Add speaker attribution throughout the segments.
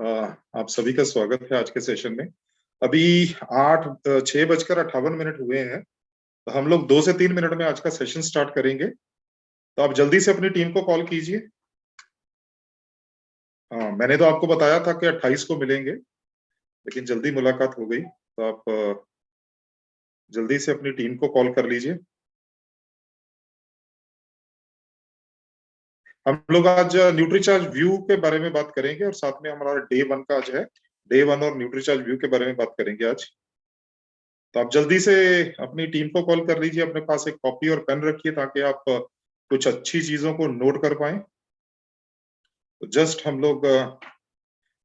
Speaker 1: आप सभी का स्वागत है आज के सेशन में। अभी 6:58 हुए हैं। तो हम लोग 2 से 3 मिनट में आज का सेशन स्टार्ट करेंगे। तो आप जल्दी से अपनी टीम को कॉल कीजिए। हाँ, मैंने तो आपको बताया था कि 28 को मिलेंगे, लेकिन जल्दी मुलाकात हो गई। तो आप जल्दी से अपनी टीम को कॉल कर लीजिए। हम लोग आज न्यूट्रीचार्ज व्यू के बारे में बात करेंगे और साथ में हमारा डे 1 का आज है। डे 1 और न्यूट्रीचार्ज व्यू के बारे में बात करेंगे आज। तो आप जल्दी से अपनी टीम को कॉल कर लीजिए। अपने पास एक कॉपी और पेन रखिए ताकि आप कुछ अच्छी चीजों को नोट कर पाए। तो जस्ट हम लोग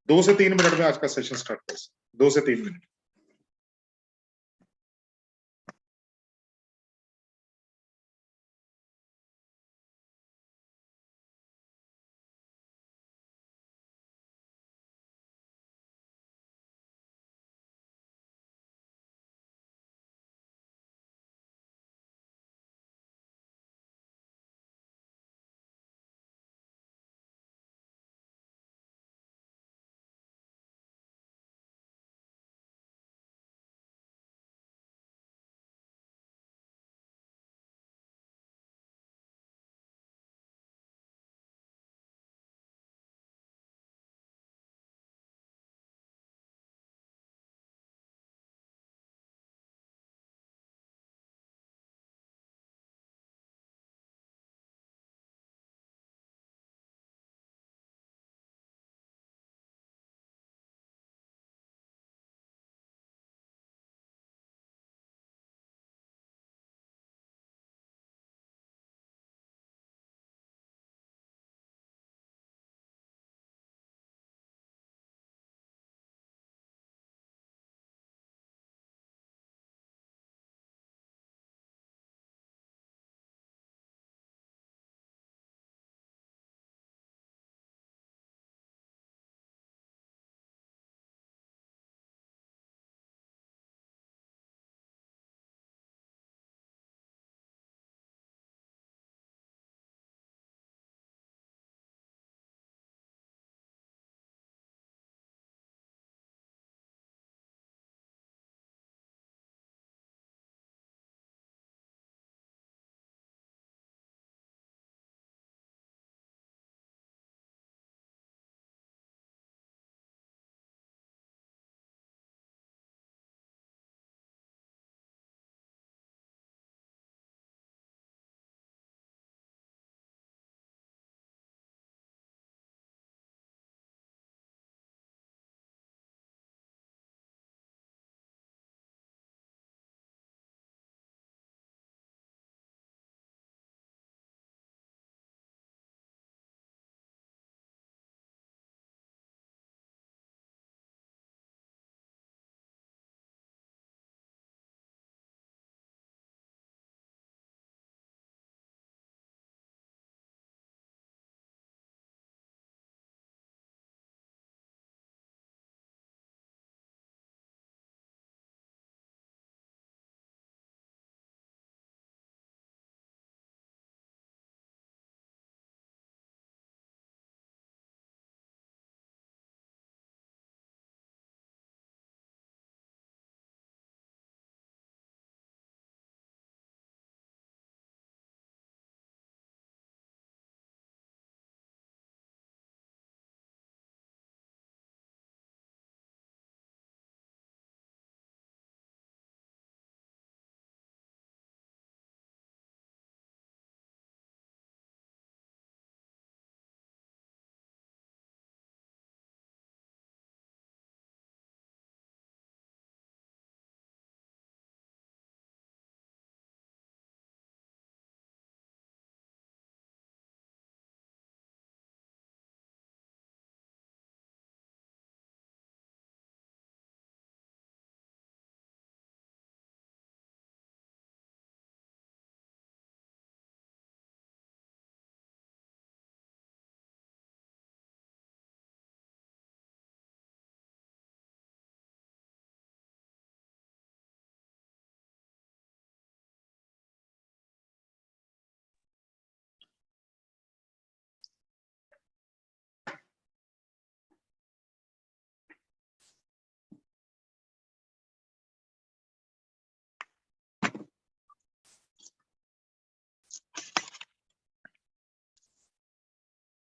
Speaker 1: 2 से 3 मिनट में आज का सेशन स्टार्ट कर सकते, 2 से 3 मिनट।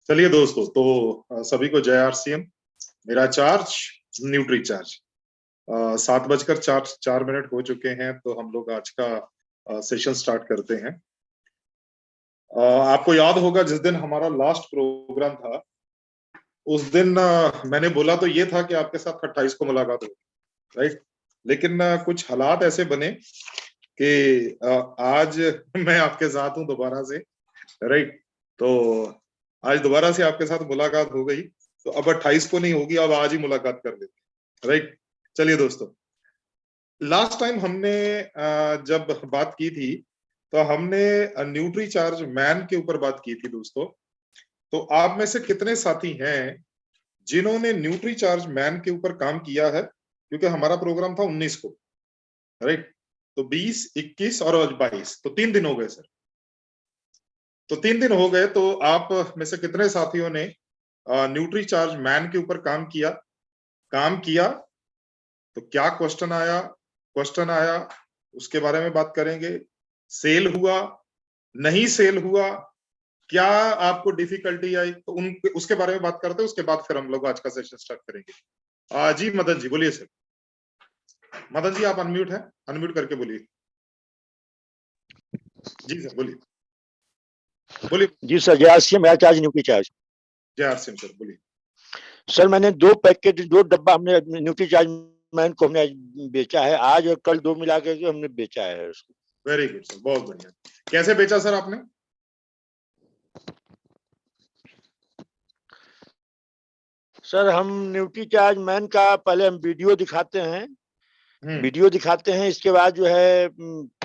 Speaker 1: चलिए दोस्तों, तो सभी को जय आरसीएम। मेरा चार्ज न्यूट्री चार्ज 7:04 हो चुके हैं, तो हम लोग आज का सेशन स्टार्ट करते हैं। आपको याद होगा जिस दिन हमारा लास्ट प्रोग्राम था, उस दिन मैंने बोला तो ये था कि आपके साथ 28 को मुलाकात होगी, राइट। लेकिन कुछ हालात ऐसे बने कि आज मैं आपके साथ हूं दोबारा से, राइट। तो आज दोबारा से आपके साथ मुलाकात हो गई, तो अब 28 को नहीं होगी, अब आज ही मुलाकात कर लेते, राइट। चलिए दोस्तों, लास्ट टाइम हमने जब बात की थी, तो हमने न्यूट्री चार्ज मैन के ऊपर बात की थी दोस्तों। तो आप में से कितने साथी हैं जिन्होंने न्यूट्री चार्ज मैन के ऊपर काम किया है? क्योंकि हमारा प्रोग्राम था 19 को, राइट। तो 20, 21 और आज 22, तो 3 दिन हो गए सर। तो 3 दिन हो गए, तो आप में से कितने साथियों ने न्यूट्री चार्ज मैन के ऊपर काम किया? तो क्या क्वेश्चन आया उसके बारे में बात करेंगे। सेल हुआ, नहीं सेल हुआ, क्या आपको डिफिकल्टी आई, तो उसके बारे में बात करते हैं। उसके बाद फिर हम लोग आज का सेशन स्टार्ट करेंगे। जी मदन जी बोलिए सर। मदन जी आप अनम्यूट हैं, अनम्यूट करके बोलिए। जी सर बोलिए बोलिए।
Speaker 2: जी सर, जय आरसीएम। मेरा चार्ज न्यूट्री चार्ज।
Speaker 1: जय आरसीएम सर, बोलिए।
Speaker 2: सर मैंने 2 डब्बा हमने न्यूट्री चार्ज मैन को हमने बेचा है, आज और कल 2 मिला के हमने बेचा है उसको।
Speaker 1: वेरी गुड सर, बहुत बढ़िया। कैसे बेचा सर आपने?
Speaker 2: सर हम न्यूट्री चार्ज मैन का पहले हम वीडियो दिखाते हैं, इसके बाद जो है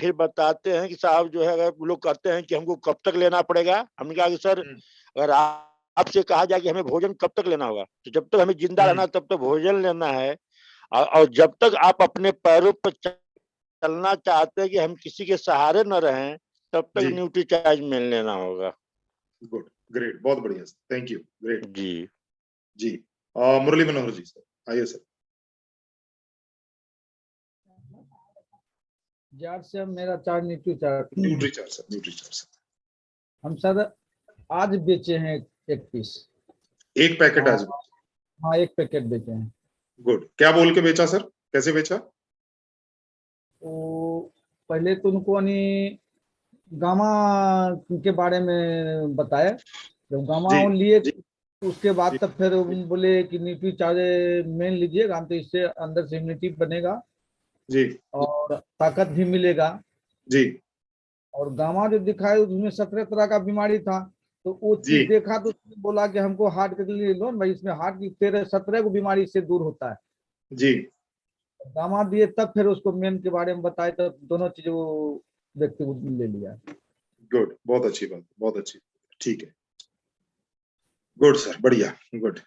Speaker 2: फिर बताते हैं कि साहब जो है, अगर वो लोग कहते हैं कि हमको कब तक लेना पड़ेगा, हमने कहा कि सर अगर आपसे कहा जाए कि हमें भोजन कब तक लेना होगा, तो जब तक हमें जिंदा रहना तब तक भोजन लेना है, और जब तक आप अपने पैरों पर चलना चाहते हैं कि हम किसी के सहारे न रहें, तब तक न्यूट्री चार्ज मैन लेना होगा।
Speaker 1: गुड, ग्रेट, बहुत बढ़िया sir, thank you, great
Speaker 2: ji
Speaker 1: ji. Murli Manohar ji sir, आइए सर।
Speaker 3: जार से मेरा चार्ज न्यूट्री चार्ज
Speaker 1: सर।
Speaker 3: हम सर आज बेचे हैं एक पीस,
Speaker 1: एक पैकेट आज?
Speaker 3: हाँ एक पैकेट बेचे हैं।
Speaker 1: गुड। क्या बोल के बेचा सर, कैसे बेचा?
Speaker 3: तो पहले तो उनको गामा के बारे में बताया, जब गामा लिए उसके बाद तब फिर बोले कि न्यूट्री चार्ज मेन लीजिएगा, तो इससे अंदर से इम्यूनिटी बनेगा
Speaker 1: जी, और
Speaker 3: ताकत भी मिलेगा
Speaker 1: जी।
Speaker 3: और गामा जो दिखाए उसमें 17 तरह का बीमारी था, तो वो चीज देखा तो उसने बोला कि हमको हार्ट के लिए लो भाई, इसमें हार्ट की 17 को बीमारी से दूर होता है
Speaker 1: जी।
Speaker 3: गामा दिए, तब फिर उसको मेन के बारे में बताए, तब दोनों चीज वो व्यक्ति को ले लिया।
Speaker 1: गुड, बहुत अच्छी बात, बहुत अच्छी, ठीक है, गुड सर, बढ़िया, गुड।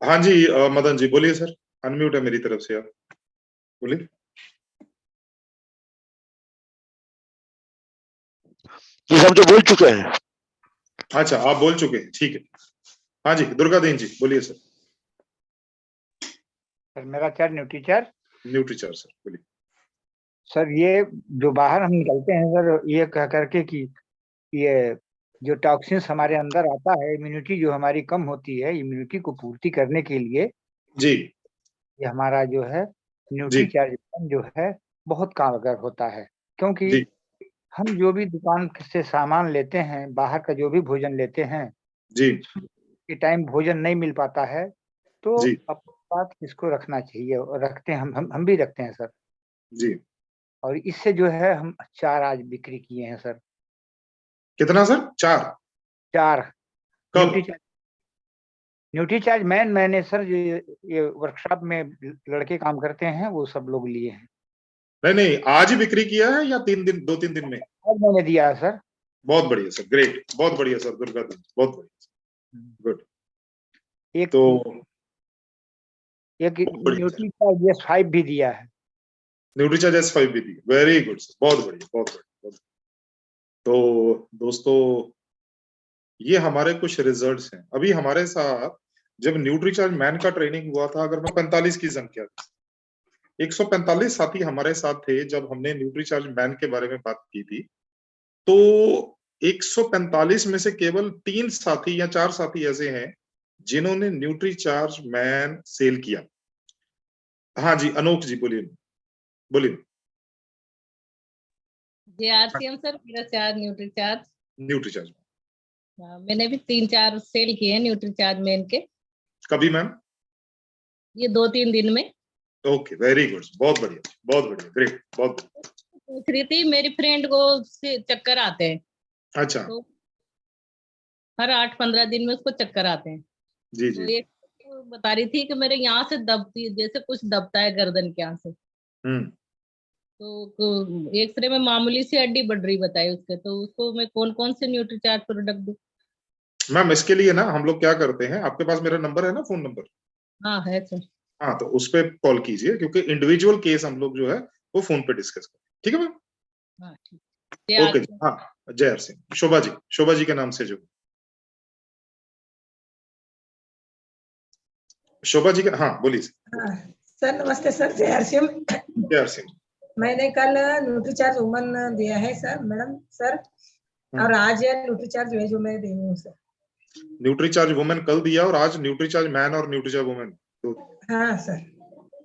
Speaker 1: हाँ जी मदन जी बोलिए सर, अनम्यूट है मेरी तरफ से, आप बोलिए।
Speaker 2: जी हम तो बोल चुके हैं।
Speaker 1: अच्छा आप बोल चुके हैं, ठीक है। हाँ जी दुर्गा दीन जी बोलिए सर।
Speaker 4: सर मेरा चार्ज न्यूट्री चार्ज
Speaker 1: सर बोलिए।
Speaker 4: सर ये जो बाहर हम निकलते हैं सर, ये कह करके कि ये जो टॉक्सिन्स हमारे अंदर आता है, इम्यूनिटी जो हमारी कम होती है, इम्यूनिटी को पूर्ति करने के लिए
Speaker 1: जी
Speaker 4: ये हमारा जो है न्यूट्री चार्ज जो है बहुत कारगर होता है। क्योंकि हम जो भी दुकान से सामान लेते हैं, बाहर का जो भी भोजन लेते हैं
Speaker 1: जी,
Speaker 4: के टाइम भोजन नहीं मिल पाता है, तो अपने साथ इसको रखना चाहिए, और रखते हैं, हम भी रखते हैं सर
Speaker 1: जी।
Speaker 4: और इससे जो है हम 4 आज बिक्री किए हैं सर।
Speaker 1: कितना सर? 4
Speaker 4: न्यूट्री चार्ज मैंने सर ये वर्कशॉप में लड़के काम करते हैं, वो सब लोग लिए हैं।
Speaker 1: नहीं आज ही बिक्री किया है या 2-3 दिन में?
Speaker 4: आज मैंने दिया है सर।
Speaker 1: बहुत बढ़िया सर, ग्रेट, बहुत बढ़िया सर दुर्गा दी, बहुत बढ़िया, गुड।
Speaker 4: एक न्यूट्री चार्ज S5 भी दिया है।
Speaker 1: न्यूट्री चार्ज S5 भी दी, वेरी गुड सर, बहुत बढ़िया, बहुत बढ़िया। तो दोस्तों ये हमारे कुछ रिजल्ट्स हैं। अभी हमारे साथ जब न्यूट्री चार्ज मैन का ट्रेनिंग हुआ था, अगर मैं 45 की संख्या, 145 साथी हमारे साथ थे जब हमने न्यूट्री चार्ज मैन के बारे में बात की थी। तो 145 में से केवल 3 साथी या 4 साथी ऐसे हैं जिन्होंने न्यूट्रीचार्ज मैन सेल किया। हाँ जी, अनोख जी बोलिए बोलिए।
Speaker 5: जी आरसीएम सर, मेरा चार्ज न्यूट्रीचार्ज।
Speaker 1: न्यूट्रीचार्ज
Speaker 5: मैंने भी 3-4 सेल किए हैं न्यूट्रीचार्ज मेन के।
Speaker 1: कभी मैम?
Speaker 5: ये 2-3 दिन में।
Speaker 1: ओके, वेरी गुड, बहुत बढ़िया, ग्रेट, बहुत बढ़िया।
Speaker 5: पूछ रही थी, मेरी फ्रेंड को चक्कर आते हैं।
Speaker 1: अच्छा।
Speaker 5: तो हर 8-15 दिन में उसको चक्कर आते हैं।
Speaker 1: जी
Speaker 5: तो
Speaker 1: जी।
Speaker 5: एक बता रही थी कि मेरे यहाँ से दबती, जैसे कुछ दबता है गर्दन के यहाँ से। तो एक्सरे में मामूली सी हड्डी बढ़ रही बताई उसके। तो उसको मैं कौन कौन से न्यूट्रीचार्ज प्रोडक्ट दूं?
Speaker 1: मैम इसके लिए ना हम लोग क्या करते हैं, आपके पास मेरा नंबर है ना, फोन नंबर?
Speaker 5: हाँ है सर।
Speaker 1: हाँ, तो उस पर कॉल कीजिए, क्योंकि इंडिविजुअल केस हम लोग जो है वो फोन पे डिस्कस करें, ठीक है मैम?
Speaker 5: हाँ ठीक।
Speaker 1: ओके जी। हाँ, जय हर सिंह। शोभा जी के नाम से जो शोभा जी का, हाँ बोलिए।
Speaker 6: सर नमस्ते सर, जय हर
Speaker 1: सिंह।
Speaker 6: मैंने कल न्यूट्रीचार्ज वुमन दिया है सर, मैडम सर, और आज न्यूट्रीचार्ज वेज मैं दे रही हूँ सर।
Speaker 1: न्यूट्रीचार्ज वुमेन कल दिया और आज न्यूट्रीचार्ज मैन और न्यूट्रीचार्ज वुमेन।
Speaker 6: हाँ सर।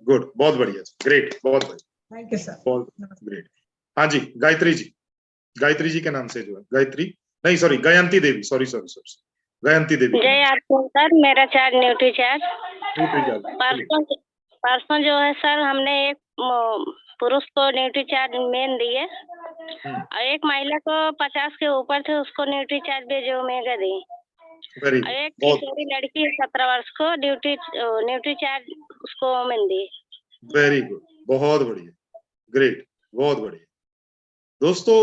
Speaker 1: गुड, बहुत बढ़िया, ग्रेट, बहुत बढ़िया,
Speaker 6: थैंक यू सर,
Speaker 1: बहुत ग्रेट। हाँ जी, गायत्री जी के नाम से जो है, गायत्री नहीं सॉरी गयंती देवी, सॉरी गयंती देवी।
Speaker 7: जय आपको सर, मेरा चार्ज न्यूट्रीचार्ज परसों जो है सर, हमने एक पुरुष को न्यूट्रीचार्ज मेन दिए और एक महिला को 50 के ऊपर थे उसको न्यूट्रीचार्ज जो ओमेगा दी। एक किशोरी लड़की 17 वर्ष को न्यूट्रीचार्ज उसको ओमेन दी।
Speaker 1: वेरी गुड, बहुत बढ़िया, ग्रेट, बहुत बढ़िया। दोस्तों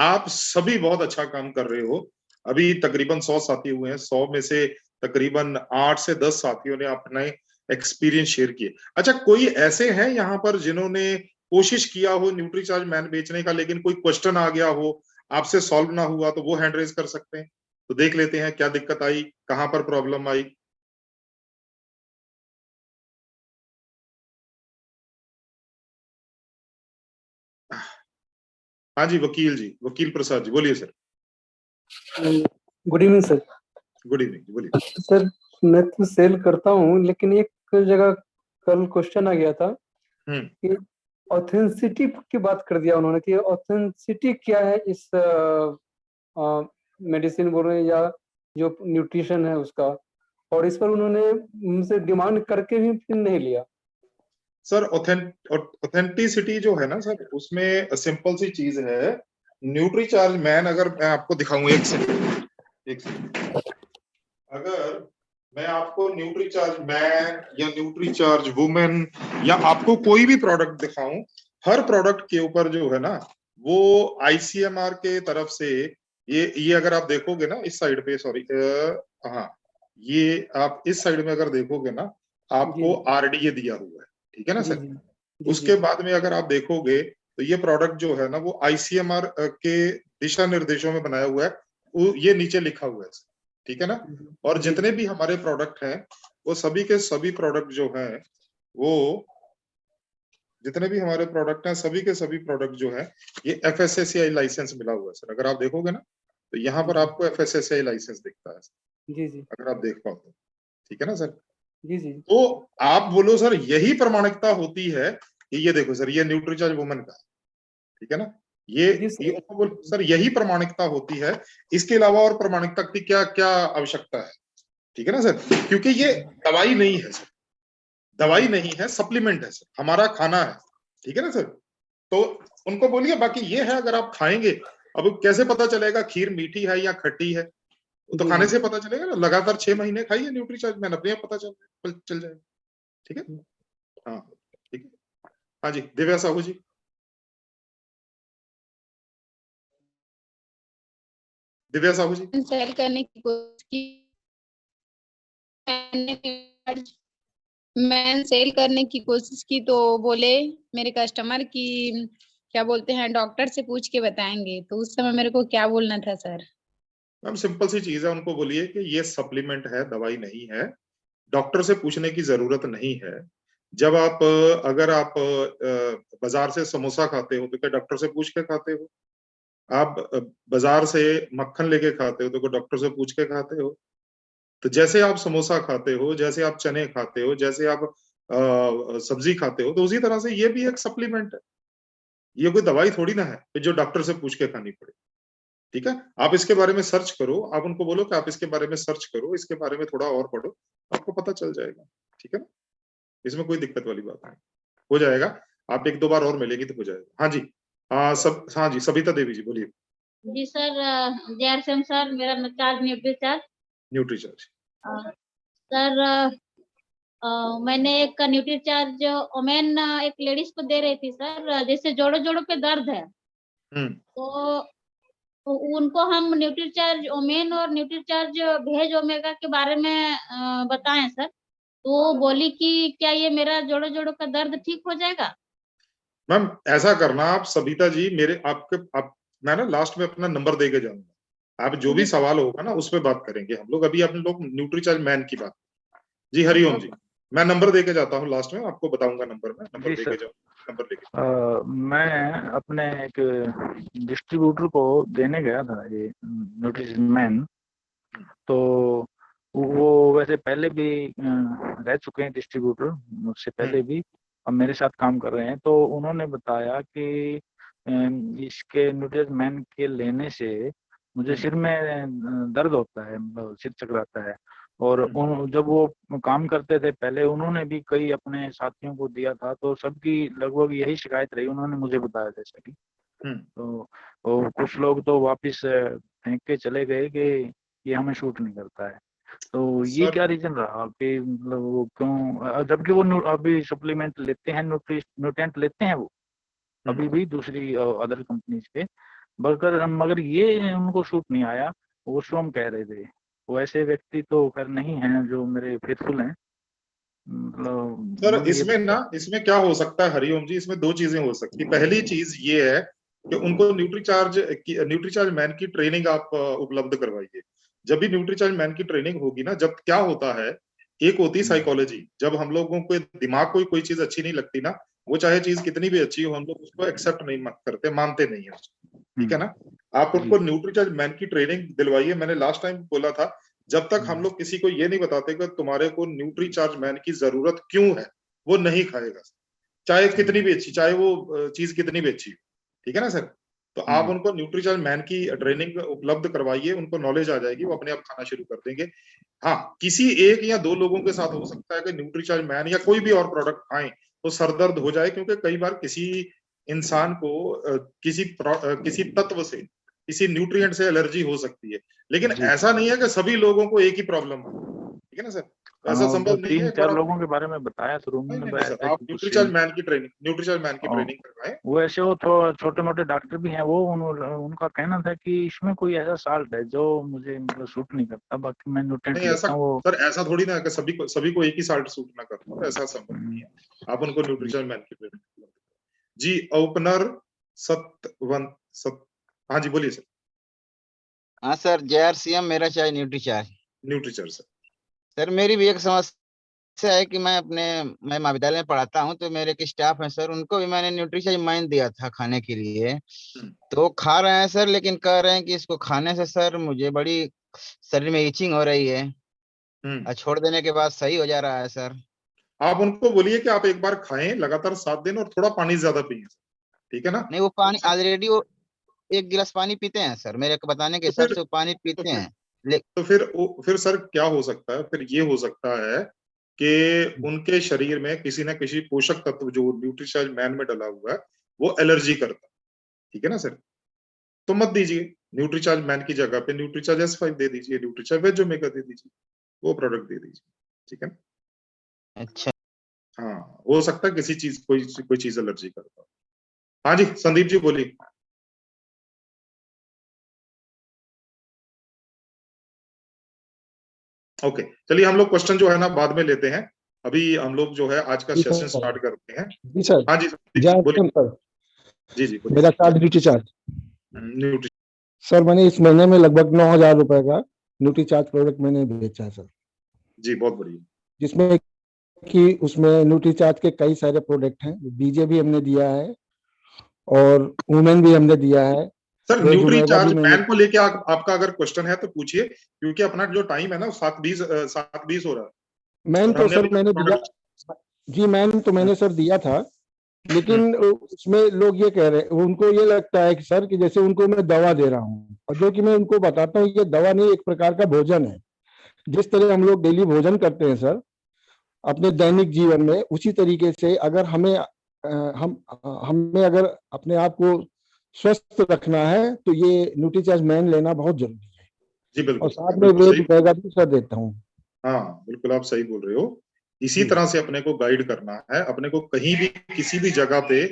Speaker 1: आप सभी बहुत अच्छा काम कर रहे हो। अभी तकरीबन 100 साथी हुए हैं, 100 में से तकरीबन 8 से 10 साथियों ने अपने एक्सपीरियंस शेयर किए। अच्छा, कोई ऐसे हैं यहाँ पर जिन्होंने कोशिश किया हो न्यूट्रीचार्ज मैन बेचने का, लेकिन कोई क्वेश्चन आ गया हो, आपसे सॉल्व ना हुआ, तो वो हैंड रेज कर सकते हैं। तो देख लेते हैं क्या दिक्कत आई, कहां पर प्रॉब्लम आई। हाँ जी, वकील प्रसाद जी बोलिए sir.
Speaker 8: Good evening sir.
Speaker 1: Good evening, बोलिए
Speaker 8: सर। मैं तो सेल करता हूँ, लेकिन एक जगह कल क्वेश्चन आ गया था कि ऑथेंसिटी की बात कर दिया उन्होंने कि ऑथेंसिटी क्या है इस मेडिसिन बोल रहे हैं या जो न्यूट्रिशन है उसका, और इस पर उन्होंने मुझसे डिमांड करके भी फिर नहीं लिया।
Speaker 1: सर ऑथेंटिसिटी जो है ना सर, उसमें सिंपल सी चीज है। न्यूट्रीचार्ज मैन, अगर मैं आपको दिखाऊं, एक सेकंड, अगर मैं आपको न्यूट्रीचार्ज मैन या न्यूट्रीचार्ज वुमेन या आपको कोई भी प्रोडक्ट दिखाऊं, हर प्रोडक्ट के ऊपर जो है ना वो आईसीएमआर के तरफ से ये अगर आप देखोगे ना इस साइड पे, सॉरी हाँ, ये आप इस साइड में अगर देखोगे ना, आपको आरडीए दिया हुआ है, ठीक है ना सर? उसके बाद में अगर आप देखोगे तो ये प्रोडक्ट जो है ना वो आईसीएमआर के दिशा निर्देशों में बनाया हुआ है, ये नीचे लिखा हुआ है, ठीक है ना? और जितने भी हमारे प्रोडक्ट हैं वो सभी के सभी प्रोडक्ट जो हैं, वो जितने भी हमारे प्रोडक्ट हैं सभी के सभी प्रोडक्ट जो है ये एफएसएसआई लाइसेंस मिला हुआ है सर। अगर आप देखोगे ना तो यहाँ पर आपको एफएसएसआई लाइसेंस दिखता है
Speaker 8: जी जी,
Speaker 1: अगर आप देख पाओ तो, ठीक है ना सर?
Speaker 8: जी जी।
Speaker 1: तो आप बोलो सर यही प्रमाणिकता होती है कि ये देखो सर, ये न्यूट्रीचार्ज वुमेन का, ठीक है ना? ये सर यही प्रमाणिकता होती है, इसके अलावा और प्रमाणिकता की क्या क्या आवश्यकता है, ठीक है ना सर? क्योंकि ये दवाई नहीं है सर, दवाई नहीं है, सप्लीमेंट है सर, हमारा खाना है, ठीक है ना सर? तो उनको बोलिए, बाकी ये है अगर आप खाएंगे, अब कैसे पता चलेगा खीर मीठी है या खट्टी है? तो खाने से पता चलेगा ना। लगातार 6 महीने खाइए न्यूट्रीचार्ज मैन, अपने आप पता चल जाएगा, ठीक है? हाँ ठीक है। हाँ जी, दिव्या साहू जी। दिव्या साहू जी।
Speaker 9: सेल करने की कोशिश की, मैं सेल करने की कोशिश की तो बोले मेरे कस्टमर की क्या बोलते हैं, डॉक्टर से पूछ के बताएंगे। तो उस समय मेरे को क्या बोलना था सर?
Speaker 1: मैम सिंपल सी चीज है, उनको बोलिए कि ये सप्लीमेंट है, दवाई नहीं है, डॉक्टर से पूछने की जरूरत नहीं है। जब आप अगर आप बाजार से समोसा खाते हो तो क्या डॉक्टर से पूछ के खाते हो? आप बाजार से मक्खन लेके खाते हो तो डॉक्टर से पूछ के खाते हो। तो जैसे आप समोसा खाते हो, जैसे आप चने खाते हो, जैसे आप सब्जी खाते हो, तो उसी तरह से ये भी एक सप्लीमेंट है। ये कोई दवाई थोड़ी ना है जो डॉक्टर से पूछ के खानी पड़े। ठीक है, आप इसके बारे में सर्च करो, आप उनको बोलो कि आप इसके बारे में सर्च करो, इसके बारे में थोड़ा और पढ़ो, आपको पता चल जाएगा। ठीक है ना, इसमें कोई दिक्कत वाली बात नहीं, हो जाएगा। आप 1-2 बार और मिलेगी तो हो जाएगा। हाँ जी, हाँ जी, सविता देवी जी बोलिए।
Speaker 10: जी सर, JRCM सर, मेरा चार्ज
Speaker 1: न्यूट्री चार्ज।
Speaker 10: सर, मैंने एक न्यूट्री चार्ज ओमेन एक लेडीज को दे रही थी सर, जैसे जोड़ों पे दर्द है, तो उनको हम न्यूट्री चार्ज ओमेन और न्यूट्री चार्ज भेज ओमेगा के बारे में बताएं सर, तो बोली कि क्या ये मेरा जोड़ों का दर्द ठीक हो जाएगा?
Speaker 1: मैम ऐसा करना आप सविता जी, मैं ना लास्ट में अपना नंबर दे के जाऊंगा, आप जो भी सवाल होगा ना उस पर बात करेंगे हम लोग। अभी अपने लोग न्यूट्री चार्ज मैन की बात। जी हरिओम जी, मैं नंबर दे के जाता हूँ, लास्ट में आपको बताऊंगा नंबर में, नंबर दे के जाऊँ, नंबर लेके।
Speaker 11: मैं अपने एक डिस्ट्रीब्यूटर को देने गया था ये न्यूट्रिशन मैन, तो वो वैसे पहले भी रह चुके हैं डिस्ट्रीब्यूटर मुझसे पहले भी, अब मेरे साथ काम कर रहे हैं। तो उन्होंने बताया कि इसके न्यूट्रिशन मैन के लेने से मुझे सिर में दर्द होता है, सिर चकराता है। और जब वो काम करते थे पहले, उन्होंने भी कई अपने साथियों को दिया था, तो सबकी लगभग यही शिकायत रही, उन्होंने मुझे बताया जैसा कि। तो कुछ लोग तो वापस फेंक के चले गए कि ये हमें शूट नहीं करता है। तो ये क्या रीजन रहा कि मतलब वो क्यों, जबकि वो अभी सप्लीमेंट लेते हैं, न्यूट्रिएंट लेते हैं वो अभी भी दूसरी अदर कंपनीज के, मगर ये उनको शूट नहीं आया, वो स्वयं कह रहे थे। वो ऐसे व्यक्ति तो खैर नहीं है जो मेरे फेथफुल हैं, मतलब।
Speaker 1: सर इसमें क्या हो सकता है हरिओम जी, इसमें 2 चीजें हो सकती है। पहली चीज ये है कि उनको न्यूट्री चार्ज मैन की ट्रेनिंग आप उपलब्ध करवाइए। जब भी न्यूट्री चार्ज मैन की ट्रेनिंग होगी ना, जब क्या होता है, एक होती है साइकोलॉजी, जब हम लोगों को दिमाग को कोई चीज अच्छी नहीं लगती ना, वो चाहे चीज कितनी भी अच्छी हो, हम लोग उसको एक्सेप्ट नहीं करते, मानते नहीं है उसको। ठीक है ना, आप उनको न्यूट्री चार्ज मैन की ट्रेनिंग दिलवाइए। मैंने लास्ट टाइम बोला था, जब तक हम लोग किसी को ये नहीं बताते कि तुम्हारे को न्यूट्री चार्ज मैन की जरूरत क्यों है, वो नहीं खाएगा, चाहे कितनी भी अच्छी, चाहे वो चीज कितनी भी अच्छी हो। ठीक है ना सर, तो आप उनको न्यूट्री चार्ज मैन की ट्रेनिंग उपलब्ध करवाइए, उनको नॉलेज आ जाएगी, वो अपने आप खाना शुरू कर देंगे। हाँ, किसी 1 या 2 लोगों के साथ हो सकता है कि न्यूट्री चार्ज मैन या कोई भी और प्रोडक्ट खाएं तो सरदर्द हो जाए, क्योंकि कई बार किसी इंसान को किसी तत्व से, किसी न्यूट्रिएंट से एलर्जी हो सकती है, लेकिन ऐसा नहीं है कि सभी लोगों को एक ही प्रॉब्लम है। ठीक है ना सर, ऐसा संभव नहीं है।
Speaker 11: 3-4 लोगों के बारे में बताया सर उन्होंने।
Speaker 1: आप न्यूट्री चार्ज मैन की ट्रेनिंग करवाएं।
Speaker 11: वो ऐसे वो तो छोटे मोटे डॉक्टर भी हैं, वो उनका कहना था कि इसमें कोई ऐसा साल्ट है जो मुझे मतलब सूट नहीं करता, बाकी मैं न्यूट्रिएंट लेता हूं।
Speaker 1: सर ऐसा थोड़ी ना है कि सभी को एक ही साल्ट सूट ना करता हो, ऐसा संभव नहीं है। आप उनको न्यूट्री चार्ज मैन की ट्रेनिंग। जी ओपनर हाँ जी बोलिए सर।
Speaker 12: हाँ सर, JRCM मेरा चाहे न्यूट्री चार्ज सर, मेरी भी एक समस्या है कि मैं महाविद्यालय में पढ़ाता हूँ, तो मेरे एक स्टाफ है सर, उनको भी मैंने न्यूट्री चार्ज मैन दिया था खाने के लिए, तो खा रहे हैं सर, लेकिन कह रहे हैं कि इसको खाने से सर मुझे बड़ी शरीर में इचिंग हो रही है, और छोड़ देने के बाद सही हो जा रहा है सर।
Speaker 1: आप उनको बोलिए कि आप एक बार खाएं लगातार 7 दिन और थोड़ा पानी ज्यादा पिए। ठीक है ना,
Speaker 12: नहीं वो पानी ऑलरेडी वो 1 गिलास पानी पीते हैं सर, मेरे को बताने के हिसाब से वो पानी पीते हैं।
Speaker 1: तो फिर सर क्या हो सकता है, फिर ये हो सकता है कि उनके शरीर में किसी न किसी पोषक तत्व जो न्यूट्री चार्ज मैन में डला हुआ है वो एलर्जी करता है। ठीक है ना सर, तो मत दीजिए, न्यूट्री चार्ज मैन की जगह पे न्यूट्री चार्ज S5 दे दीजिए, न्यूट्री चार्ज वेज ओमेगा दे दीजिए, वो प्रोडक्ट दे दीजिए। ठीक है ना,
Speaker 12: अच्छा
Speaker 1: हाँ, हो सकता है किसी चीज कोई चीज एलर्जी करता है। हाँ जी संदीप जी बोलिए। ओके, चलिए हम लोग क्वेश्चन जो है ना बाद में लेते हैं, अभी हम लोग जो है आज का सेशन स्टार्ट करते हैं।
Speaker 13: जी सर।
Speaker 1: हाँ जी जी
Speaker 13: मेरा चार्ज न्यूट्री चार्ज सर, मैंने इस महीने में लगभग 9,000 रुपए का न्यूट्री चार्ज प्रोडक्ट मैंने बेचा है सर।
Speaker 1: जी बहुत बढ़िया।
Speaker 13: जिसमें कि उसमें न्यूट्री चार्ज के कई सारे प्रोडक्ट हैं, बीजे भी हमने दिया है और वुमेन भी हमने दिया है,
Speaker 1: सर न्यूट्री चार्ज मैन को लेके आपका अगर क्वेश्चन है तो पूछिए, क्योंकि अपना जो टाइम है ना 7:20 हो रहा है।
Speaker 13: मैन तो सर मैंने दिया जी, मैन तो मैंने सर दिया था, लेकिन उसमें लोग ये कह रहे, उनको ये लगता है कि सर कि जैसे उनको मैं दवा दे रहा हूँ, और जो कि मैं उनको बताता हूँ ये दवा नहीं, एक प्रकार का भोजन है। जिस तरह हम लोग डेली भोजन करते हैं सर अपने दैनिक जीवन में, उसी तरीके से अगर हमें अगर अपने आप को स्वस्थ रखना है तो ये न्यूट्रीचार्ज मैन लेना बहुत जरूरी है
Speaker 1: जी। बिल्कुल,
Speaker 13: और साथ में वेट रुपए का भी सर देता हूँ।
Speaker 1: हाँ बिल्कुल, आप सही बोल रहे हो। इसी तरह से अपने को गाइड करना है, अपने को कहीं भी किसी भी जगह पे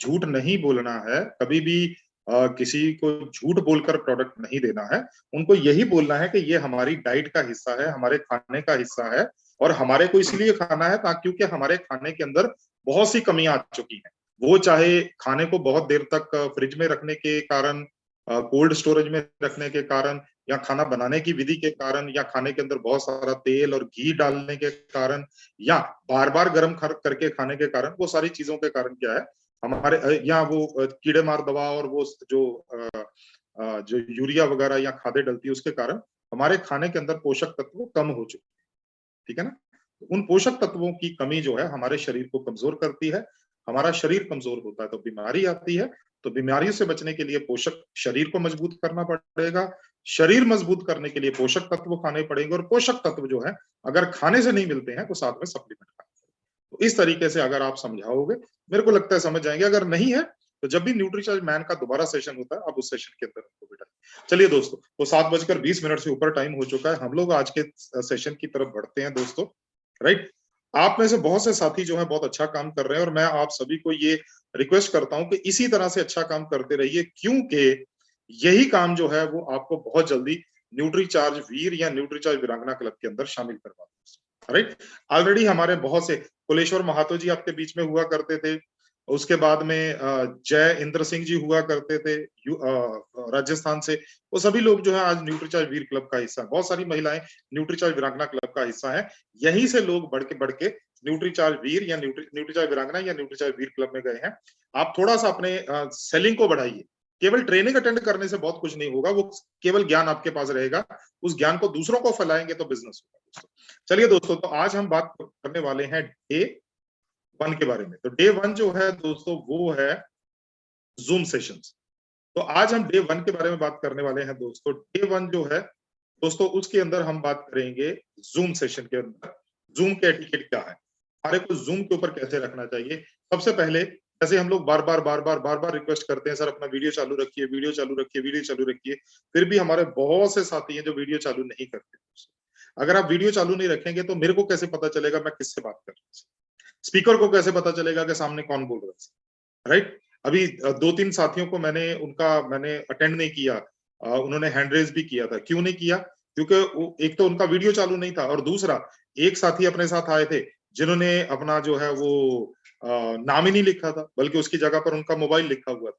Speaker 1: झूठ नहीं बोलना है, कभी भी किसी को झूठ बोलकर प्रोडक्ट नहीं देना है। उनको यही बोलना है कि ये हमारी डाइट का हिस्सा है, हमारे खाने का हिस्सा है, और हमारे को इसलिए खाना है ताकि क्योंकि हमारे खाने के अंदर बहुत सी कमियां आ चुकी हैं। वो चाहे खाने को बहुत देर तक फ्रिज में रखने के कारण, कोल्ड स्टोरेज में रखने के कारण, या खाना बनाने की विधि के कारण, या खाने के अंदर बहुत सारा तेल और घी डालने के कारण, या बार बार गर्म करके खाने के कारण, वो सारी चीजों के कारण क्या है हमारे, या वो कीड़े मार दवा और वो जो यूरिया वगैरह या खादें डलती है उसके कारण हमारे खाने के अंदर पोषक तत्व कम हो चुके हैं। ठीक है ना? उन पोषक तत्वों की कमी जो है हमारे शरीर को कमजोर करती है। हमारा शरीर कमजोर होता है तो बीमारी आती है। तो बीमारियों से बचने के लिए पोषक शरीर को मजबूत करना पड़ेगा। शरीर मजबूत करने के लिए पोषक तत्व खाने पड़ेंगे, और पोषक तत्व जो है अगर खाने से नहीं मिलते हैं तो साथ में सप्लीमेंट खाने। तो इस तरीके से अगर आप समझाओगे, मेरे को लगता है समझ जाएंगे। अगर नहीं है तो जब भी न्यूट्रीचार्ज मैन का दोबारा सेशन होता है आप उस सेशन के अंदर उनको बिठाएं। चलिए दोस्तों, तो 7:20 से ऊपर टाइम हो चुका है। हम लोग आज के सेशन की तरफ बढ़ते हैं दोस्तों। राइट, आप में से बहुत से साथी जो है बहुत अच्छा काम कर रहे हैं, और मैं आप सभी को ये रिक्वेस्ट करता हूं कि इसी तरह से अच्छा काम करते रहिए, क्योंकि यही काम जो है वो आपको बहुत जल्दी न्यूट्रीचार्ज वीर या न्यूट्रीचार्ज वीरांगना क्लब के अंदर शामिल करवा दें। राइट, ऑलरेडी हमारे बहुत से कुलेश्वर महातो जी आपके बीच में हुआ करते थे, उसके बाद में जय इंद्र सिंह जी हुआ करते थे राजस्थान से। वो सभी लोग जो है आज न्यूट्रीचार्ज वीर क्लब का हिस्सा है। बहुत सारी महिलाएं न्यूट्रीचार्ज वीरांगना क्लब का हिस्सा है। यहीं से लोग बढ़ के न्यूट्रीचार्ज वीर या न्यूट्रीचार्ज वीरांगना या न्यूट्रीचार्ज वीर क्लब में गए हैं। आप थोड़ा सा अपने सेलिंग को बढ़ाइए। केवल ट्रेनिंग अटेंड करने से बहुत कुछ नहीं होगा, वो केवल ज्ञान आपके पास रहेगा, उस ज्ञान को दूसरों को फैलाएंगे तो बिजनेस होगा दोस्तों। चलिए दोस्तों, तो आज हम बात करने वाले हैं डे 1 के बारे में। तो डे 1 जो है दोस्तों वो है जूम सेशंस। तो आज हम डे 1 के बारे में बात करने वाले हैं दोस्तों। डे 1 जो है दोस्तों उसके अंदर हम बात करेंगे जूम सेशन के अंदर जूम के एटिकेट क्या है, हमारे को जूम के ऊपर कैसे रखना चाहिए। सबसे पहले जैसे हम लोग बार बार रिक्वेस्ट करते हैं, सर अपना वीडियो चालू रखिए, वीडियो चालू रखिए, वीडियो चालू रखिए, फिर भी हमारे बहुत से साथी हैं जो वीडियो चालू नहीं करते। अगर आप वीडियो चालू नहीं रखेंगे तो मेरे को कैसे पता चलेगा मैं किससे बात कर रहा हूँ, स्पीकर को कैसे पता चलेगा कि सामने कौन बोल रहा है। राइट, अभी 2-3 साथियों को मैंने अटेंड नहीं किया, उन्होंने हैंड रेज भी किया था। क्यों नहीं किया? क्योंकि एक तो उनका वीडियो चालू नहीं था, और दूसरा एक साथी अपने साथ आए थे जिन्होंने अपना जो है वो नाम ही नहीं लिखा था, बल्कि उसकी जगह पर उनका मोबाइल लिखा हुआ था।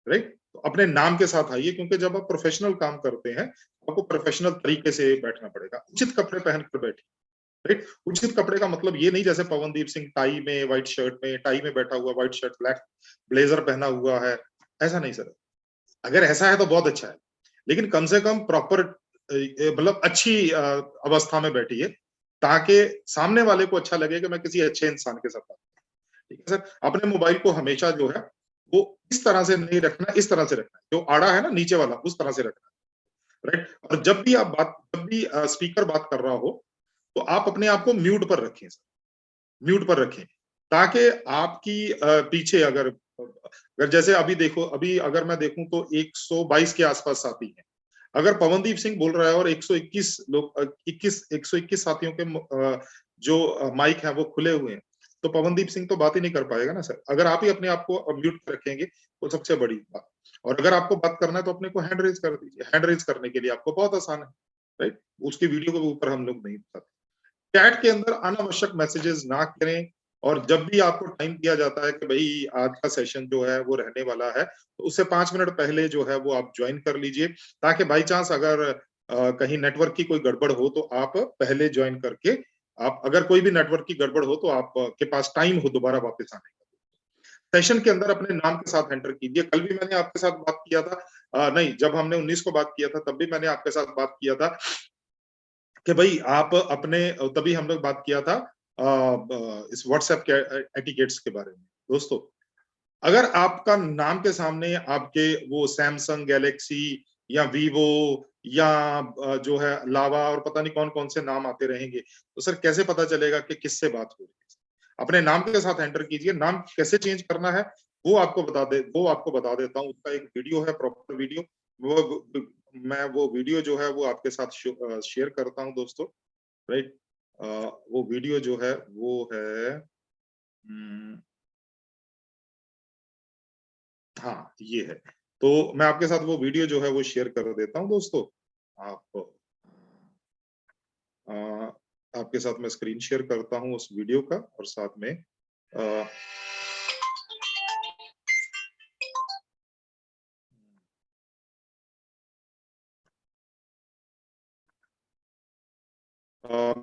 Speaker 1: राइट, तो अपने नाम के साथ आइए, क्योंकि जब आप प्रोफेशनल काम करते हैं आपको प्रोफेशनल तरीके से बैठना पड़ेगा। उचित कपड़े पहनकर बैठिए। राइट, उचित कपड़े का मतलब ये नहीं जैसे पवनदीप सिंह टाई में, व्हाइट शर्ट में, टाई में बैठा हुआ, व्हाइट शर्ट ब्लैक ब्लेजर पहना हुआ है, ऐसा नहीं सर। अगर ऐसा है तो बहुत अच्छा है, लेकिन कम से कम प्रॉपर मतलब अच्छी अवस्था में बैठिए, ताकि सामने वाले को अच्छा लगे कि मैं किसी अच्छे इंसान के साथ बात। ठीक है सर, अपने मोबाइल को हमेशा जो है वो इस तरह से नहीं रखना, इस तरह से रखना, जो आड़ा है ना नीचे वाला, उस तरह से रखना। राइट, और जब भी स्पीकर बात कर रहा हो तो आप अपने आप को म्यूट पर रखें सर, म्यूट पर रखें, ताकि आपकी पीछे अगर जैसे अभी अगर मैं देखूं तो 122 के आसपास साथी हैं। अगर पवनदीप सिंह बोल रहा है और 121 लोग 121 साथियों के जो माइक है वो खुले हुए हैं, तो पवनदीप सिंह तो बात ही नहीं कर पाएगा ना सर। अगर आप ही अपने आप को म्यूट पर रखेंगे वो सबसे बड़ी बात। और अगर आपको बात करना है तो अपने को हैंड रेज कर दीजिए। हैंड रेज करने के लिए आपको बहुत आसान है। राइट, उसकी वीडियो के ऊपर हम लोग नहीं बताते। चैट के अंदर अनावश्यक मैसेजेस ना करें, और जब भी आपको टाइम दिया जाता है कि भाई आज का सेशन जो है वो रहने वाला है, तो उससे 5 मिनट पहले जो है वो आप ज्वाइन कर लीजिए, ताकि बाई चांस अगर कहीं नेटवर्क की कोई गड़बड़ हो तो आप पहले ज्वाइन करके, आप अगर कोई भी नेटवर्क की गड़बड़ हो तो आप के पास टाइम हो दोबारा वापस आने का। सेशन के अंदर अपने नाम के साथ एंटर कीजिए। कल भी मैंने आपके साथ बात किया था नहीं, जब हमने 19 को बात किया था तब भी मैंने आपके साथ बात किया था कि भाई आप अपने, तभी हम लोग बात किया था इस व्हाट्सएप के एटिकेट्स के बारे में। दोस्तों, अगर आपका नाम के सामने आपके वो सैमसंग गैलेक्सी या वीवो या जो है लावा और पता नहीं कौन कौन से नाम आते रहेंगे, तो सर कैसे पता चलेगा कि किससे बात हो रही है? अपने नाम के साथ एंटर कीजिए। नाम कैसे चेंज करना है वो आपको बता देता हूँ। उसका एक वीडियो है, प्रॉपर वीडियो। मैं वो वीडियो जो है वो आपके साथ शेयर करता हूँ दोस्तों, राइट। वो वीडियो जो है वो है, हाँ ये है। तो मैं आपके साथ वो वीडियो जो है वो शेयर कर देता हूँ दोस्तों। आपके साथ मैं स्क्रीन शेयर करता हूँ उस वीडियो का, और साथ में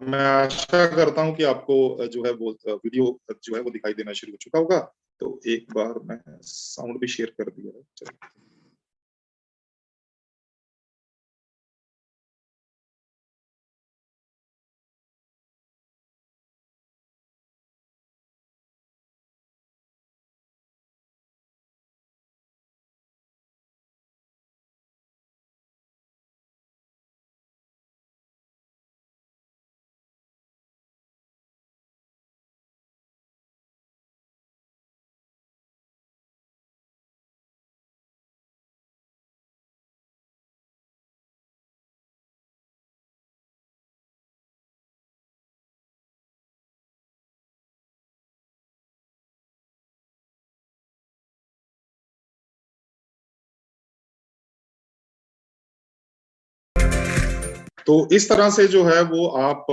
Speaker 1: मैं आशा करता हूं कि आपको जो है वो वीडियो जो है वो दिखाई देना शुरू हो चुका होगा। तो एक बार मैं साउंड भी शेयर कर दिया है। चलिए, तो इस तरह से जो है वो आप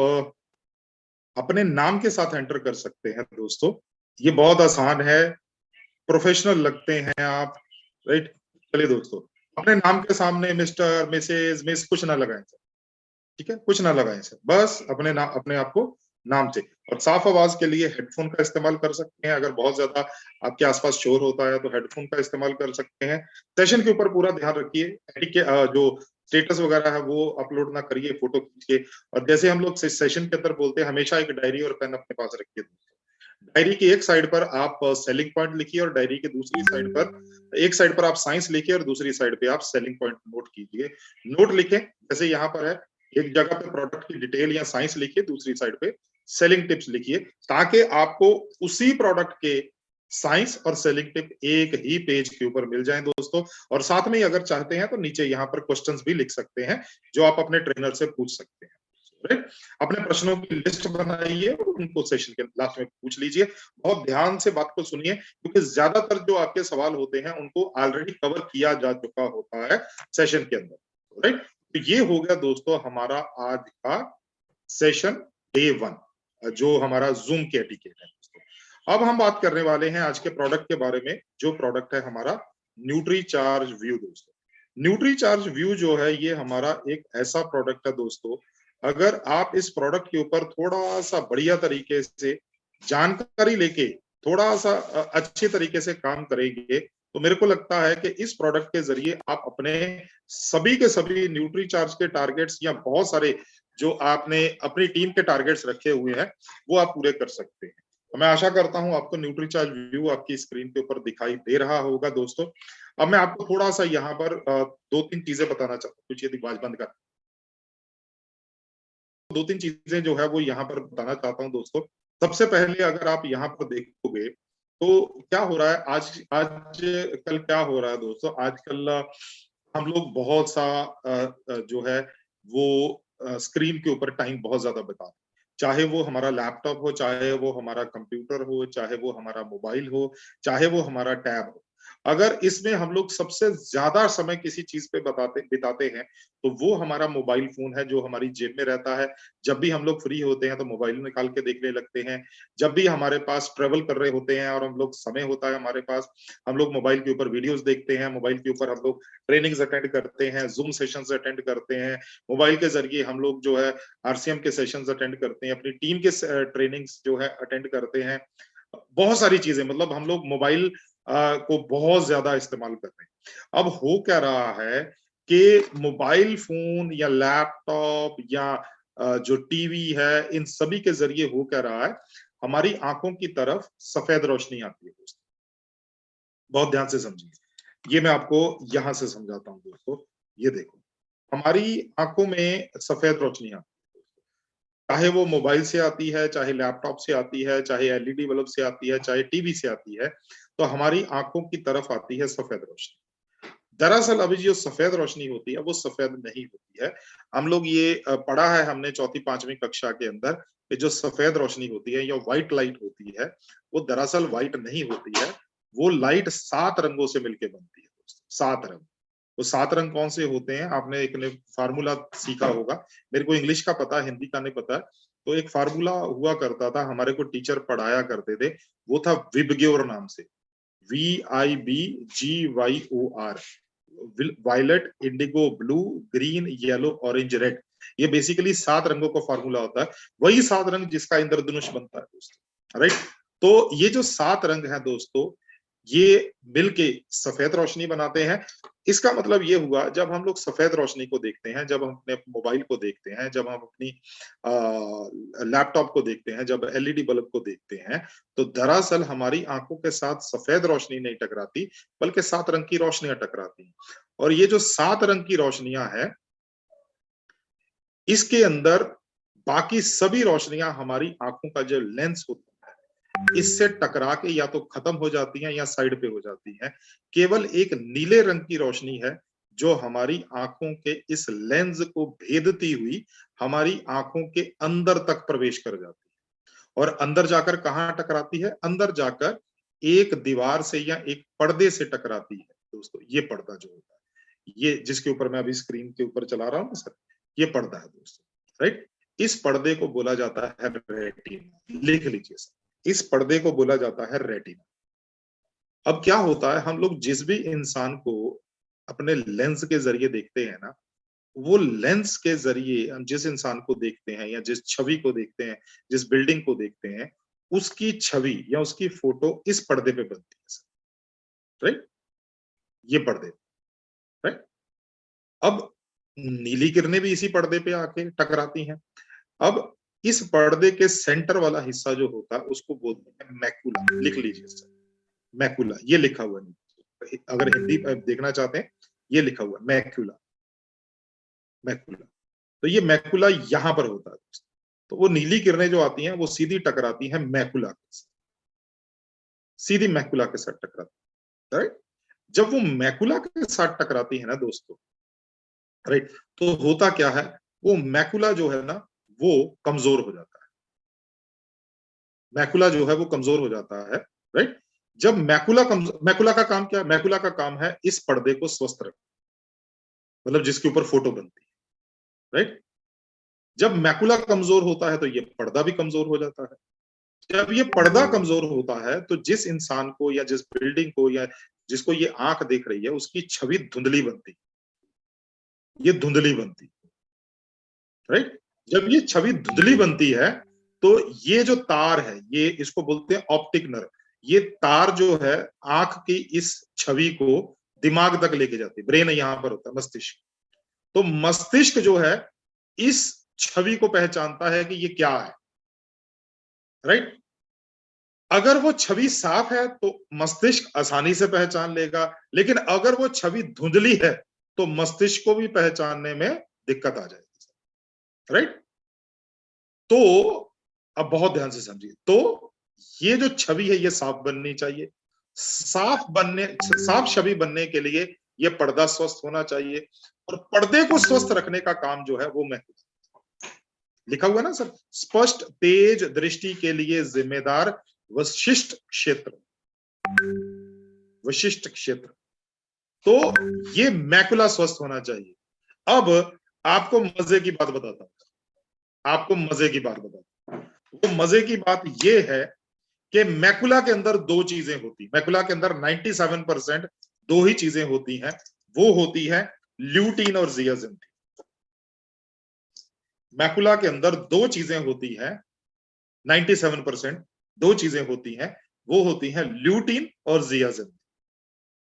Speaker 1: अपने नाम के साथ एंटर कर सकते हैं दोस्तों। ये बहुत आसान है, प्रोफेशनल लगते हैं आप, राइट। चलिए दोस्तों, अपने नाम के सामने मिस्टर, मिसेज, मिस कुछ ना लगाएं सर, ठीक है, कुछ ना लगाएं सर। बस अपने आप को नाम से, और साफ आवाज के लिए हेडफोन का इस्तेमाल कर सकते हैं। अगर बहुत ज्यादा आपके आसपास शोर होता है तो हेडफोन का इस्तेमाल कर सकते हैं। सेशन के ऊपर पूरा ध्यान रखिए, जो स्टेटस वगैरह है वो अपलोड ना करिए फोटो खींच के। और जैसे हम लोग सेशन के अंदर बोलते हैं, हमेशा एक डायरी और पेन अपने पास रखिए। डायरी की एक साइड पर आप सेलिंग पॉइंट लिखिए, और डायरी की दूसरी साइड पर, एक साइड पर आप साइंस लिखिए और दूसरी साइड पे आप सेलिंग पॉइंट नोट कीजिए। नोट लिखें, जैसे यहाँ पर है, एक जगह पे प्रोडक्ट की डिटेल या साइंस लिखिए, दूसरी साइड पे सेलिंग टिप्स लिखिए, ताकि आपको उसी प्रोडक्ट के साइंस और सेलिंग टिप एक ही पेज के ऊपर मिल जाएं दोस्तों। और साथ में अगर चाहते हैं तो नीचे यहाँ पर क्वेश्चंस भी लिख सकते हैं जो आप अपने ट्रेनर से पूछ सकते हैं। अपने प्रश्नों की लिस्ट बनाइए और उनको सेशन के लास्ट में पूछ लीजिए। बहुत ध्यान से बात को सुनिए, क्योंकि ज्यादातर जो आपके सवाल होते हैं उनको ऑलरेडी कवर किया जा चुका होता है सेशन के अंदर, राइट। तो ये हो गया दोस्तों हमारा आज का सेशन डे 1, जो हमारा जूम के एटिकेट है। अब हम बात करने वाले हैं आज के प्रोडक्ट के बारे में, जो प्रोडक्ट है हमारा न्यूट्रीचार्ज व्यू दोस्तों। न्यूट्रीचार्ज व्यू जो है ये हमारा एक ऐसा प्रोडक्ट है दोस्तों, अगर आप इस प्रोडक्ट के ऊपर थोड़ा सा बढ़िया तरीके से जानकारी लेके थोड़ा सा अच्छे तरीके से काम करेंगे, तो मेरे को लगता है कि इस प्रोडक्ट के जरिए आप अपने सभी के सभी न्यूट्रीचार्ज के टारगेट्स या बहुत सारे जो आपने अपनी टीम के टारगेट्स रखे हुए हैं वो आप पूरे कर सकते हैं। तो मैं आशा करता हूं आपको न्यूट्रीचार्ज व्यू आपकी स्क्रीन के ऊपर दिखाई दे रहा होगा दोस्तों। अब मैं आपको थोड़ा सा यहाँ पर 2-3 चीजें बताना चाहता हूँ। कुछ ये दिमाग बंद कर, 2-3 चीजें जो है वो यहाँ पर बताना चाहता हूँ दोस्तों। सबसे पहले अगर आप यहाँ पर देखोगे तो क्या हो रहा है आजकल क्या हो रहा है दोस्तों, आजकल हम लोग बहुत सा जो है वो स्क्रीन के ऊपर टाइम बहुत ज्यादा बिताते हैं। चाहे वो हमारा लैपटॉप हो, चाहे वो हमारा कंप्यूटर हो, चाहे वो हमारा मोबाइल हो, चाहे वो हमारा टैब हो। अगर इसमें हम लोग सबसे ज्यादा समय किसी चीज पे बिताते हैं तो वो हमारा मोबाइल फोन है, जो हमारी जेब में रहता है। जब भी हम लोग फ्री होते हैं तो मोबाइल निकाल के देखने लगते हैं। जब भी हमारे पास ट्रेवल कर रहे होते हैं और हम लोग समय होता है हमारे पास, हम लोग मोबाइल के ऊपर वीडियोस देखते हैं, मोबाइल के ऊपर हम लोग ट्रेनिंग्स अटेंड करते हैं, जूम सेशंस अटेंड करते हैं, मोबाइल के जरिए हम लोग जो है आरसीएम के सेशंस अटेंड करते हैं, अपनी टीम के ट्रेनिंग्स जो है अटेंड करते हैं। बहुत सारी चीजें, मतलब हम लोग मोबाइल को बहुत ज्यादा इस्तेमाल कर रहे हैं। अब हो क्या रहा है कि मोबाइल फोन या लैपटॉप या जो टीवी है, इन सभी के जरिए हो क्या रहा है, हमारी आंखों की तरफ सफेद रोशनी आती है दोस्तों। बहुत ध्यान से समझिए, ये मैं आपको यहां से समझाता हूं दोस्तों। ये देखो, हमारी आंखों में सफेद रोशनी आती है, चाहे वो मोबाइल से आती है, चाहे लैपटॉप से आती है, चाहे एलईडी बल्ब से आती है, चाहे टीवी से आती है, तो हमारी आंखों की तरफ आती है सफेद रोशनी। दरअसल अभी जो सफेद रोशनी होती है वो सफेद नहीं होती है। हम लोग ये पढ़ा है हमने चौथी पांचवी कक्षा के अंदर कि जो सफेद रोशनी होती है या व्हाइट लाइट होती है, वो दरअसल व्हाइट नहीं होती है, वो लाइट 7 रंगों से मिलकर बनती है दोस्तों। 7 रंग। वो 7 रंग कौन से होते हैं, आपने एक फार्मूला सीखा होगा, मेरे को इंग्लिश का पता है, हिंदी का नहीं पता। तो एक फार्मूला हुआ करता था, हमारे को टीचर पढ़ाया करते थे, वो था विबग्योर नाम से, VIBGYOR, violet, indigo, blue, green, yellow, orange, red. ये बेसिकली 7 रंगों का फार्मूला होता है, वही 7 रंग जिसका इंद्रधनुष बनता है दोस्तों, राइट। तो ये जो 7 रंग हैं दोस्तों, ये मिलके सफेद रोशनी बनाते हैं। इसका मतलब ये हुआ, जब हम लोग सफेद रोशनी को देखते हैं, जब हम अपने मोबाइल को देखते हैं, जब हम अपनी लैपटॉप को देखते हैं, जब एलईडी बल्ब को देखते हैं, तो दरअसल हमारी आंखों के साथ सफेद रोशनी नहीं टकराती, बल्कि 7 रंग की रोशनियां टकराती हैं। और ये जो 7 रंग की रोशनियां हैं, इसके अंदर बाकी सभी रोशनियां हमारी आंखों का जो लेंस होता है, इससे टकरा के या तो खत्म हो जाती हैं या साइड पे हो जाती हैं। केवल एक नीले रंग की रोशनी है जो हमारी आंखों के इस लेंस को भेदती हुई हमारी आंखों के अंदर तक प्रवेश कर जाती है। और अंदर जाकर कहां टकराती है, अंदर जाकर एक दीवार से या एक पर्दे से टकराती है दोस्तों। ये पर्दा जो होता है, ये जिसके ऊपर मैं अभी स्क्रीन के ऊपर चला रहा हूं सर, ये पर्दा है दोस्तों, राइट। इस पर्दे को बोला जाता है रेटिना। लिख लीजिए सर, इस पर्दे को बोला जाता है रेटिना। अब क्या होता है, हम लोग जिस भी इंसान को अपने लेंस के जरिए देखते हैं ना, वो लेंस के जरिए हम जिस इंसान को देखते हैं या जिस छवि को देखते हैं, जिस बिल्डिंग को देखते हैं, उसकी छवि या उसकी फोटो इस पर्दे पे बनती है, राइट। ये पर्दे, राइट। अब नीली किरणें भी इसी पर्दे पे आके टकराती हैं। अब इस पर्दे के सेंटर वाला हिस्सा जो होता है उसको बोलते हैं मैकुला। लिख लीजिए सर, मैकुला, ये लिखा हुआ है, अगर हिंदी देखना चाहते हैं, ये लिखा हुआ है मैकुला, मैकुला। तो ये मैकुला यहां पर होता है दोस्तों। तो वो नीली किरणें जो आती हैं वो सीधी टकराती हैं मैकुला के साथ, सीधी मैकुला के साथ टकराती है, राइट। जब वो मैकुला के साथ टकराती है ना दोस्तों, राइट, तो होता क्या है, वो मैकुला जो है ना वो कमजोर हो जाता है। मैकुला जो है वो कमजोर हो जाता है, राइट। जब मैकुला का काम क्या है, मैकुला का काम है इस पर्दे को स्वस्थ रखना, मतलब जिसके ऊपर फोटो बनती है, राइट। जब मैकुला कमजोर होता है तो ये पर्दा भी कमजोर हो जाता है। जब ये पर्दा कमजोर होता है तो जिस इंसान को या जिस बिल्डिंग को या जिसको ये आंख देख रही है, उसकी छवि धुंधली बनती, ये धुंधली बनती, राइट। जब ये छवि धुंधली बनती है तो ये जो तार है, ये इसको बोलते हैं ऑप्टिक नर्व। ये तार जो है आंख की इस छवि को दिमाग तक लेके जाती है। ब्रेन यहां पर होता है, मस्तिष्क। तो मस्तिष्क जो है इस छवि को पहचानता है कि ये क्या है, राइट। अगर वो छवि साफ है तो मस्तिष्क आसानी से पहचान लेगा, लेकिन अगर वो छवि धुंधली है तो मस्तिष्क को भी पहचानने में दिक्कत आ जाएगी, राइट। तो अब बहुत ध्यान से समझिए, तो ये जो छवि है ये साफ बननी चाहिए। साफ छवि बनने के लिए ये पर्दा स्वस्थ होना चाहिए, और पर्दे को स्वस्थ रखने का काम जो है वो मैं लिखा हुआ ना सर, स्पष्ट तेज दृष्टि के लिए जिम्मेदार विशिष्ट क्षेत्र, विशिष्ट क्षेत्र। तो ये मैकुला स्वस्थ होना चाहिए। अब आपको मजे की बात बताता हूं, आपको मजे की बात बताता हूं। वो मजे की बात ये है कि मैकुला के अंदर 2 चीजें होती, मैकुला के अंदर 97% 2 ही चीजें होती हैं। वो होती है ल्यूटीन और जियाजिंथिन। मैकुला के अंदर 2 चीजें होती हैं, 97% 2 चीजें होती हैं, वो होती हैं ल्यूटीन और जियाजेंथीन,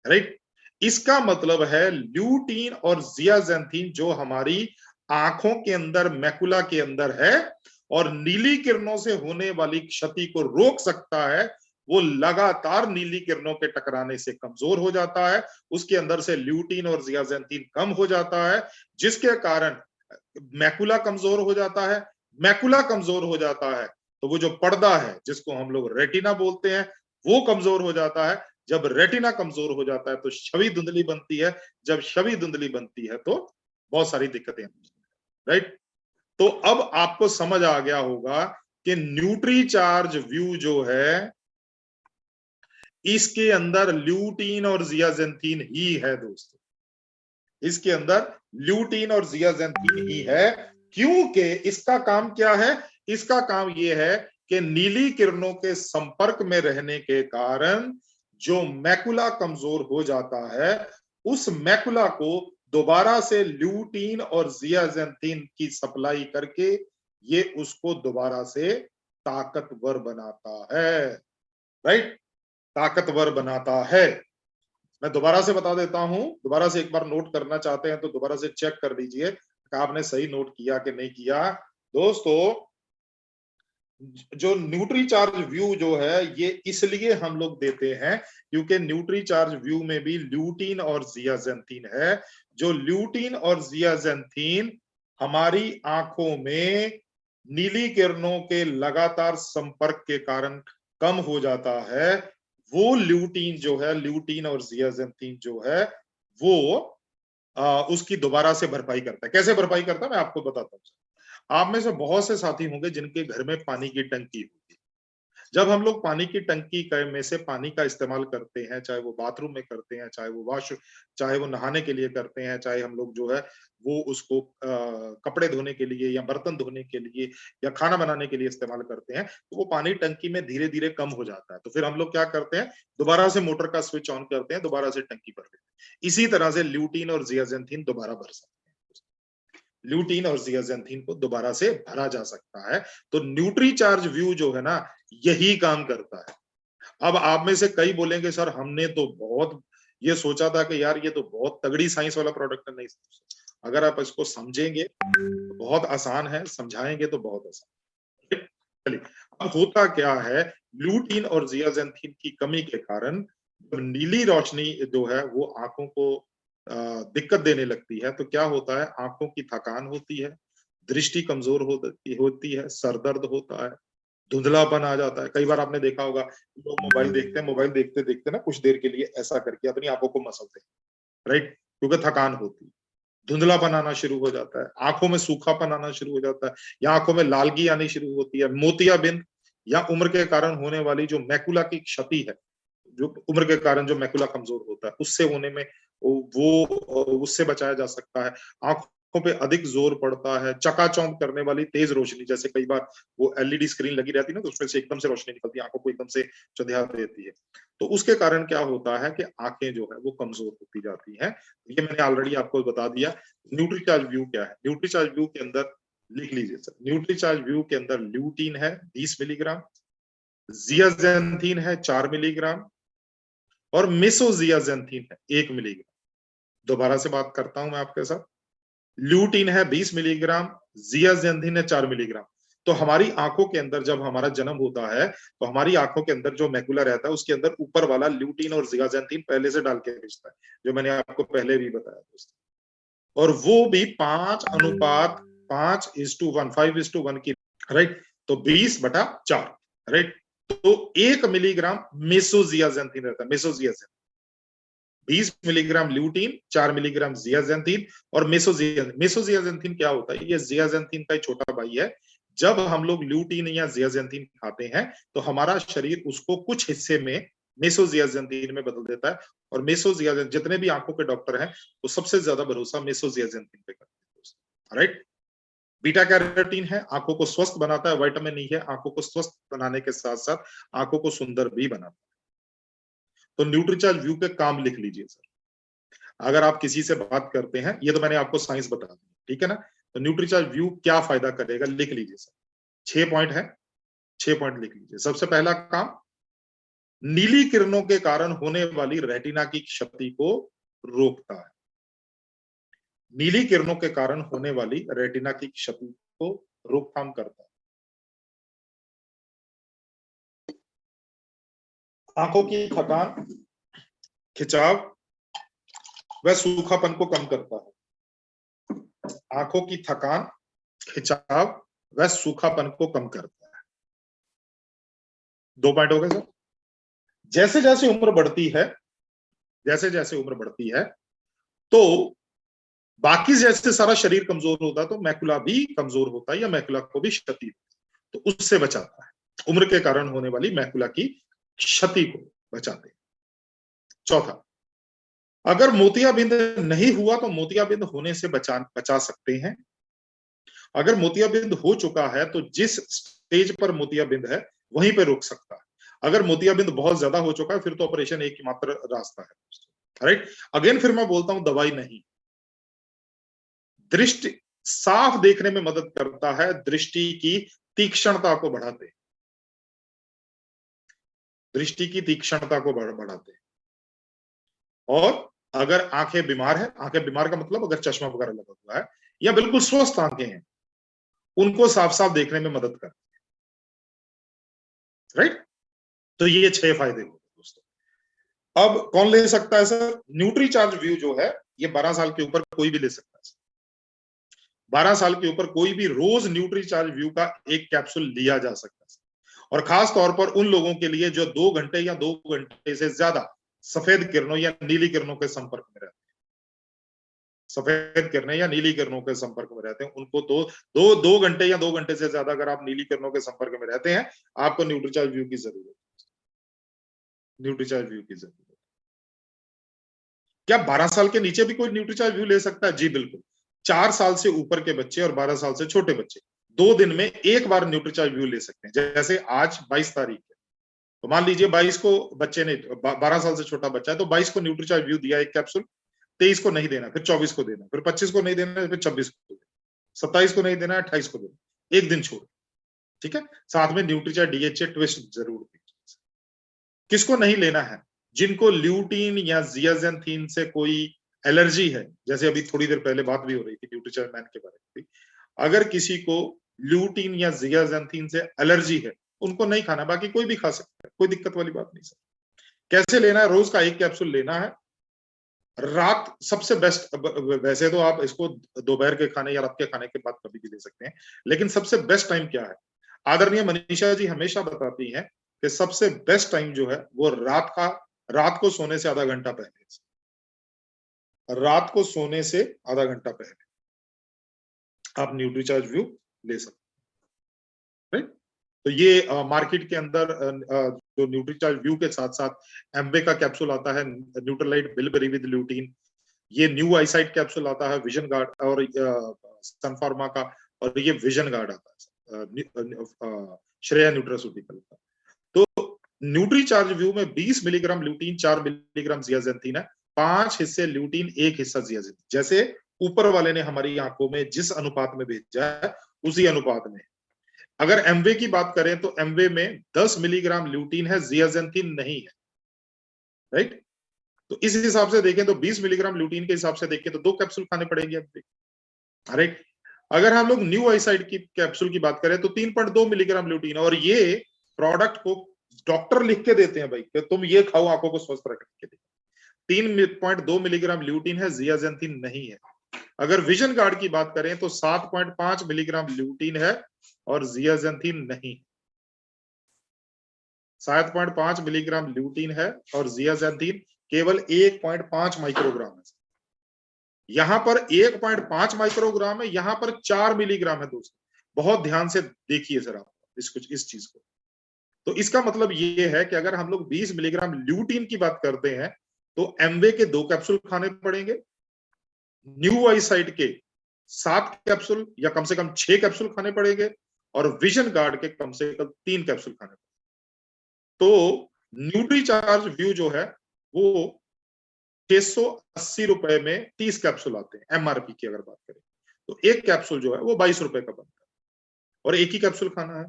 Speaker 1: राइट। इसका मतलब है ल्यूटीन और जियाजेंथीन जो हमारी आंखों के अंदर, मैकुला के अंदर है और नीली किरणों से होने वाली क्षति को रोक सकता है, वो लगातार नीली किरणों के टकराने से कमजोर हो जाता है। उसके अंदर से ल्यूटीन और जियाजेंथीन कम हो जाता है, जिसके कारण मैकुला कमजोर हो जाता है। मैकुला कमजोर हो जाता है तो वो जो पर्दा है जिसको हम लोग रेटिना बोलते हैं वो कमजोर हो जाता है। जब रेटिना कमजोर हो जाता है तो छवि धुंधली बनती है। जब छवि धुंधली बनती है तो बहुत सारी दिक्कतें, राइट। तो अब आपको समझ आ गया होगा कि न्यूट्री चार्ज व्यू जो है इसके अंदर ल्यूटीन और जियाजेंथीन ही है दोस्तों, इसके अंदर ल्यूटीन और जियाजेंथीन ही है। क्योंकि इसका काम क्या है? इसका काम यह है कि नीली किरणों के संपर्क में रहने के कारण जो मैकुला कमजोर हो जाता है, उस मैकुला को दोबारा से ल्यूटीन और जियाजेंथीन की सप्लाई करके ये उसको दोबारा से ताकतवर बनाता है, राइट, ताकतवर बनाता है। मैं दोबारा से बता देता हूं, दोबारा से एक बार नोट करना चाहते हैं तो दोबारा से चेक कर लीजिए कि आपने सही नोट किया कि नहीं किया। दोस्तों, जो न्यूट्री चार्ज व्यू जो है ये इसलिए हम लोग देते हैं क्योंकि न्यूट्री चार्ज व्यू में भी ल्यूटीन और जियाजेंथीन है। जो ल्यूटीन और जियाजेंथीन हमारी आंखों में नीली किरणों के लगातार संपर्क के कारण कम हो जाता है, वो ल्यूटीन जो है, ल्यूटीन और जियाजेंथीन जो है वो उसकी दोबारा से भरपाई करता है। कैसे भरपाई करता है मैं आपको बताता हूँ। आप में से बहुत से साथी होंगे जिनके घर में पानी की टंकी होगी। जब हम लोग पानी की टंकी में से पानी का इस्तेमाल करते हैं, चाहे वो बाथरूम में करते हैं, चाहे वो नहाने के लिए करते हैं, चाहे हम लोग जो है वो उसको कपड़े धोने के लिए या बर्तन धोने के लिए या खाना बनाने के लिए इस्तेमाल करते हैं, तो वो पानी टंकी में धीरे धीरे कम हो जाता है। तो फिर हम लोग क्या करते हैं, दोबारा से मोटर का स्विच ऑन करते हैं, दोबारा से टंकी भर लेते हैं। इसी तरह से ल्यूटीन और जियाजेंथीन दोबारा भर सकते हैं, ल्यूटीन और जियाजेंथीन को दोबारा से भरा जा सकता है। तो न्यूट्री चार्ज व्यू जो है ना यही काम करता है। अब आप में से कई बोलेंगे सर हमने तो बहुत ये सोचा था कि यार ये तो बहुत तगड़ी साइंस वाला प्रोडक्ट है। नहीं, अगर आप इसको समझेंगे तो बहुत आसान है, समझाएंगे तो बहुत आसान। चलिए, अब होता क्या है, ल्यूटीन और जियाजेंथीन की कमी के कारण नीली रोशनी जो है वो आंखों को दिक्कत देने लगती है। तो क्या होता है, आंखों की थकान होती है, दृष्टि कमजोर होती है, सर दर्द होता है, धुंधलापन आ जाता है। कई बार आपने देखा होगा लोग मोबाइल देखते हैं, मोबाइल देखते देखते ना कुछ देर के लिए ऐसा करके अपनी आंखों को मसलते हैं, राइट, क्योंकि थकान होती है, धुंधलापन आना शुरू हो जाता है, आंखों में सूखापन आना शुरू हो जाता है, या आंखों में लालगी आनी शुरू होती है। मोतियाबिंद या उम्र के कारण होने वाली जो मैकुला की क्षति है, जो उम्र के कारण जो मैकुला कमजोर होता है, उससे होने में उससे बचाया जा सकता है। आंखों पे अधिक जोर पड़ता है, चकाचौंध करने वाली तेज रोशनी, जैसे कई बार वो एलईडी स्क्रीन लगी रहती है ना, तो उसमें से एकदम से रोशनी निकलती है, आंखों को एकदम से चंधिया देती है। तो उसके कारण क्या होता है कि आंखें जो है वो कमजोर होती जाती हैं। ये मैंने ऑलरेडी आपको बता दिया। न्यूट्री चार्ज व्यू क्या है? न्यूट्री चार्ज व्यू के अंदर लिख लीजिए सर, न्यूट्री चार्ज व्यू के अंदर ल्यूटीन है 20 मिलीग्राम, जियाजेंथीन है 4 मिलीग्राम और मेसोजियाजेंथीन है 1 मिलीग्राम। दोबारा से बात करता हूं मैं आपके साथ, ल्यूटीन है 20 मिलीग्राम, जियाजेंथीन है 4 मिलीग्राम। तो हमारी आंखों के अंदर जब हमारा जन्म होता है तो हमारी आंखों के अंदर जो मैकुला रहता है उसके अंदर ऊपर वाला ल्यूटीन और जियाजेंथीन पहले से डाल के भेजता है, जो मैंने आपको पहले भी बताया दोस्तों। और वो भी 5:5:1 5:1 की, राइट। तो 20/4, राइट। तो 1 मिलीग्राम मेसोजियाजेंथीन रहता है, मेसोजियाजेंथीन। 20 मिलीग्राम ल्यूटीन, 4 मिलीग्राम जियाजेंथीन और मेसोजियाजेंथीन क्या होता है? ये जियाजेंथीन का एक छोटा भाई है। जब हम लोग ल्यूटीन या जियाजेंथीन खाते हैं तो हमारा शरीर उसको कुछ हिस्से में मेसोजियाजेंथीन में बदल देता है। और मेसोजियाजेंथीन, जितने भी आंखों के डॉक्टर हैं वो सबसे ज्यादा भरोसा मेसोजियाजेंथीन पे करते हैं, राइट। बीटा कैरोटीन है, आंखों को स्वस्थ बनाता है, विटामिन ई है, आंखों को स्वस्थ बनाने के साथ साथ आंखों को सुंदर भी बनाता है। तो न्यूट्रीचार्ज व्यू के काम लिख लीजिए सर। अगर आप किसी से बात करते हैं, ये तो मैंने आपको साइंस बता दी, ठीक है ना। तो न्यूट्रीचार्ज व्यू क्या फायदा करेगा लिख लीजिए सर। 6 पॉइंट है, 6 पॉइंट लिख लीजिए। सबसे पहला काम, नीली किरणों के कारण होने वाली रेटिना की क्षति को रोकता है। नीली किरणों के कारण होने वाली रेटिना की क्षति को रोकथाम करता है। आंखों की थकान, खिंचाव व सूखापन को कम करता है। आंखों की थकान, खिंचाव व सूखापन को कम करता है। 2 पॉइंट हो गए सर। जैसे जैसे उम्र बढ़ती है, जैसे जैसे उम्र बढ़ती है तो बाकी जैसे सारा शरीर कमजोर होता है तो मैकुला भी कमजोर होता है या मैकुला को भी क्षति होती है, तो उससे बचाता है। उम्र के कारण होने वाली मैकुला की क्षति को बचाते हैं। चौथा, अगर मोतियाबिंद नहीं हुआ तो मोतियाबिंद होने से बचा सकते हैं। अगर मोतियाबिंद हो चुका है तो जिस स्टेज पर मोतियाबिंद है वहीं पे रोक सकता है। अगर मोतियाबिंद बहुत ज्यादा हो चुका है फिर तो ऑपरेशन एक ही मात्र रास्ता है। राइट, अगेन फिर मैं बोलता हूं, दवाई नहीं। दृष्टि साफ देखने में मदद करता है, दृष्टि की तीक्ष्णता को बढ़ाते हैं, दृष्टि की तीक्ष्णता को बढ़ाते हैं। और अगर आंखें बीमार है, आंखें बीमार का मतलब अगर चश्मा वगैरह लगा हुआ है या बिल्कुल स्वस्थ आंखें हैं, उनको साफ साफ देखने में मदद करते हैं। राइट, तो ये 6 फायदे हो दोस्तों। अब कौन ले सकता है सर? न्यूट्रीचार्ज व्यू जो है ये 12 साल के ऊपर कोई भी ले सकता है। 12 साल के ऊपर कोई भी रोज न्यूट्रीचार्ज व्यू का एक कैप्सूल लिया जा सकता है। और खास तौर पर उन लोगों के लिए जो 2 घंटे या 2 घंटे से ज्यादा सफेद किरणों या नीली किरणों के संपर्क में रहते हैं, सफेद किरणें या नीली किरणों के संपर्क में रहते हैं, उनको तो 2 घंटे या 2 घंटे से ज्यादा अगर आप नीली किरणों के संपर्क में रहते हैं, आपको न्यूट्रीचार्ज व्यू की जरूरत है। न्यूट्रीचार्ज व्यू की जरूरत है। क्या 12 साल के नीचे भी कोई न्यूट्रीचार्ज व्यू ले सकता है? जी बिल्कुल। 4 साल से ऊपर के बच्चे और 12 साल से छोटे बच्चे 2 दिन में एक बार न्यूट्रीचार्ज व्यू ले सकते हैं। जैसे आज 22 तारीख है, तो मान लीजिए 22 को बच्चे ने 12 साल से छोटा बच्चा है तो 22 को न्यूट्रीचार्ज व्यू दिया एक कैप्सूल, 23 को नहीं देना, फिर 24 को देना, फिर 25 को नहीं देना, फिर 26 को देना, 27 को नहीं देना, 28 को देना, एक दिन छोड़। ठीक है, साथ में न्यूट्रीचार्ज डीएचए ट्विस्ट जरूर दीजिए। किसको नहीं लेना है? जिनको ल्यूटीन या जियाजेंथीन से कोई एलर्जी है, जैसे अभी थोड़ी देर पहले बात भी हो रही थी न्यूट्रीचार्ज मैन के बारे में। अगर किसी को ल्यूटीन या जियाजेंथीन से एलर्जी है उनको नहीं खाना, बाकी कोई भी खा सकता है, कोई दिक्कत वाली बात नहीं सर। कैसे लेना है? रोज का एक कैप्सूल लेना है। रात सबसे बेस्ट, वैसे तो आप इसको दोपहर के खाने या रात के खाने के बाद कभी भी ले सकते हैं, लेकिन सबसे बेस्ट टाइम क्या है? आदरणीय मनीषा जी हमेशा बताती हैं कि सबसे बेस्ट टाइम जो है वो रात को सोने से आधा घंटा पहले, रात को सोने से आधा घंटा पहले आप न्यूट्रीचार्ज व्यू ले सकते हैं। राइट, तो ये मार्केट के अंदर जो न्यूट्रीचार्ज व्यू के साथ साथ एम्बे का कैप्सूल आता है, न्यूट्रलाइट बिलबेरी विद ल्यूटीन, ये न्यू आईसाइट कैप्सूल आता है, विजन गार्ड और सन फार्मा का, और ये विजन गार्ड आता है श्रेया न्यूट्रास्यूटिकल का। तो न्यूट्रीचार्ज व्यू में 20 मिलीग्राम ल्यूटीन, 4 मिलीग्राम जियाजेंथीन है, 5 हिस्से ल्यूटीन, 1 हिस्सा जियाजेंथीन। जैसे ऊपर वाले ने हमारी आंखों में जिस अनुपात में भेजा है उसी अनुपात में। अगर एमवे की बात करें तो एमवे में 10 मिलीग्राम ल्यूटीन है, जियाजेंथीन नहीं है। राइट, तो इस हिसाब से देखें तो 20 मिलीग्राम ल्यूटीन के हिसाब से देखें तो 2 कैप्सूल खाने पड़ेंगे एमवे। राइट, अगर हम लोग न्यू आईसाइट की कैप्सूल की बात करें तो 3.2 मिलीग्राम ल्यूटीन, और ये प्रोडक्ट को डॉक्टर लिख के देते हैं भाई कि तुम ये खाओ आंखों को स्वस्थ रखने के लिए। 3.2 मिलीग्राम ल्यूटीन है, जियाजेंथीन नहीं है। अगर विजन गार्ड की बात करें तो 7.5 मिलीग्राम ल्यूटीन है और जियाजेंथीन नहीं। 7.5 मिलीग्राम ल्यूटीन है और जियाजेंथीन केवल 1.5 माइक्रोग्राम है। यहां पर 1.5 माइक्रोग्राम है, यहां पर 4 मिलीग्राम है दोस्तों। बहुत ध्यान से देखिए सर आप इस चीज को। तो इसका मतलब ये है कि अगर हम लोग 20 मिलीग्राम ल्यूटीन की बात करते हैं तो एमवे के 2 कैप्सूल खाने पड़ेंगे, न्यू आईसाइट के 7 कैप्सूल या कम से कम 6 कैप्सूल खाने पड़ेंगे, और विजन गार्ड के कम से कम 3 कैप्सूल खाने पड़ेंगे। तो न्यूट्रीचार्ज व्यू जो है वो 680 रुपए में 30 कैप्सूल आते हैं। एमआरपी की अगर बात करें तो एक कैप्सूल जो है वो 22 रुपए का बनता है और एक ही कैप्सूल खाना है।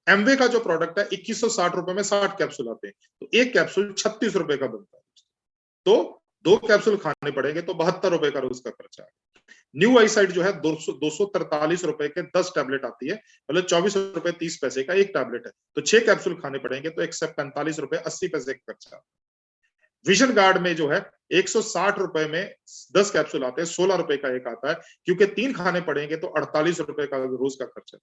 Speaker 1: एमवे का जो प्रोडक्ट है 2160 रुपए में 60 कैप्सूल आते हैं, तो एक कैप्सूल 36 रुपए का बनता है, तो 2 कैप्सूल खाने पड़ेंगे तो 72 रुपए का रोज का खर्चा है। न्यू आई साइड जो है 243 रुपए के 10 टैबलेट आती है, मतलब 24 रुपए 30 पैसे का एक टैबलेट है, तो 6 कैप्सूल खाने पड़ेंगे तो 145 रुपए 80 पैसे का खर्चा। विजन गार्ड में जो है 160 रुपए में 10 कैप्सूल आते हैं, 16 रुपए का एक आता है, क्योंकि 3 खाने पड़ेंगे तो 48 रुपए का रोज का खर्चा।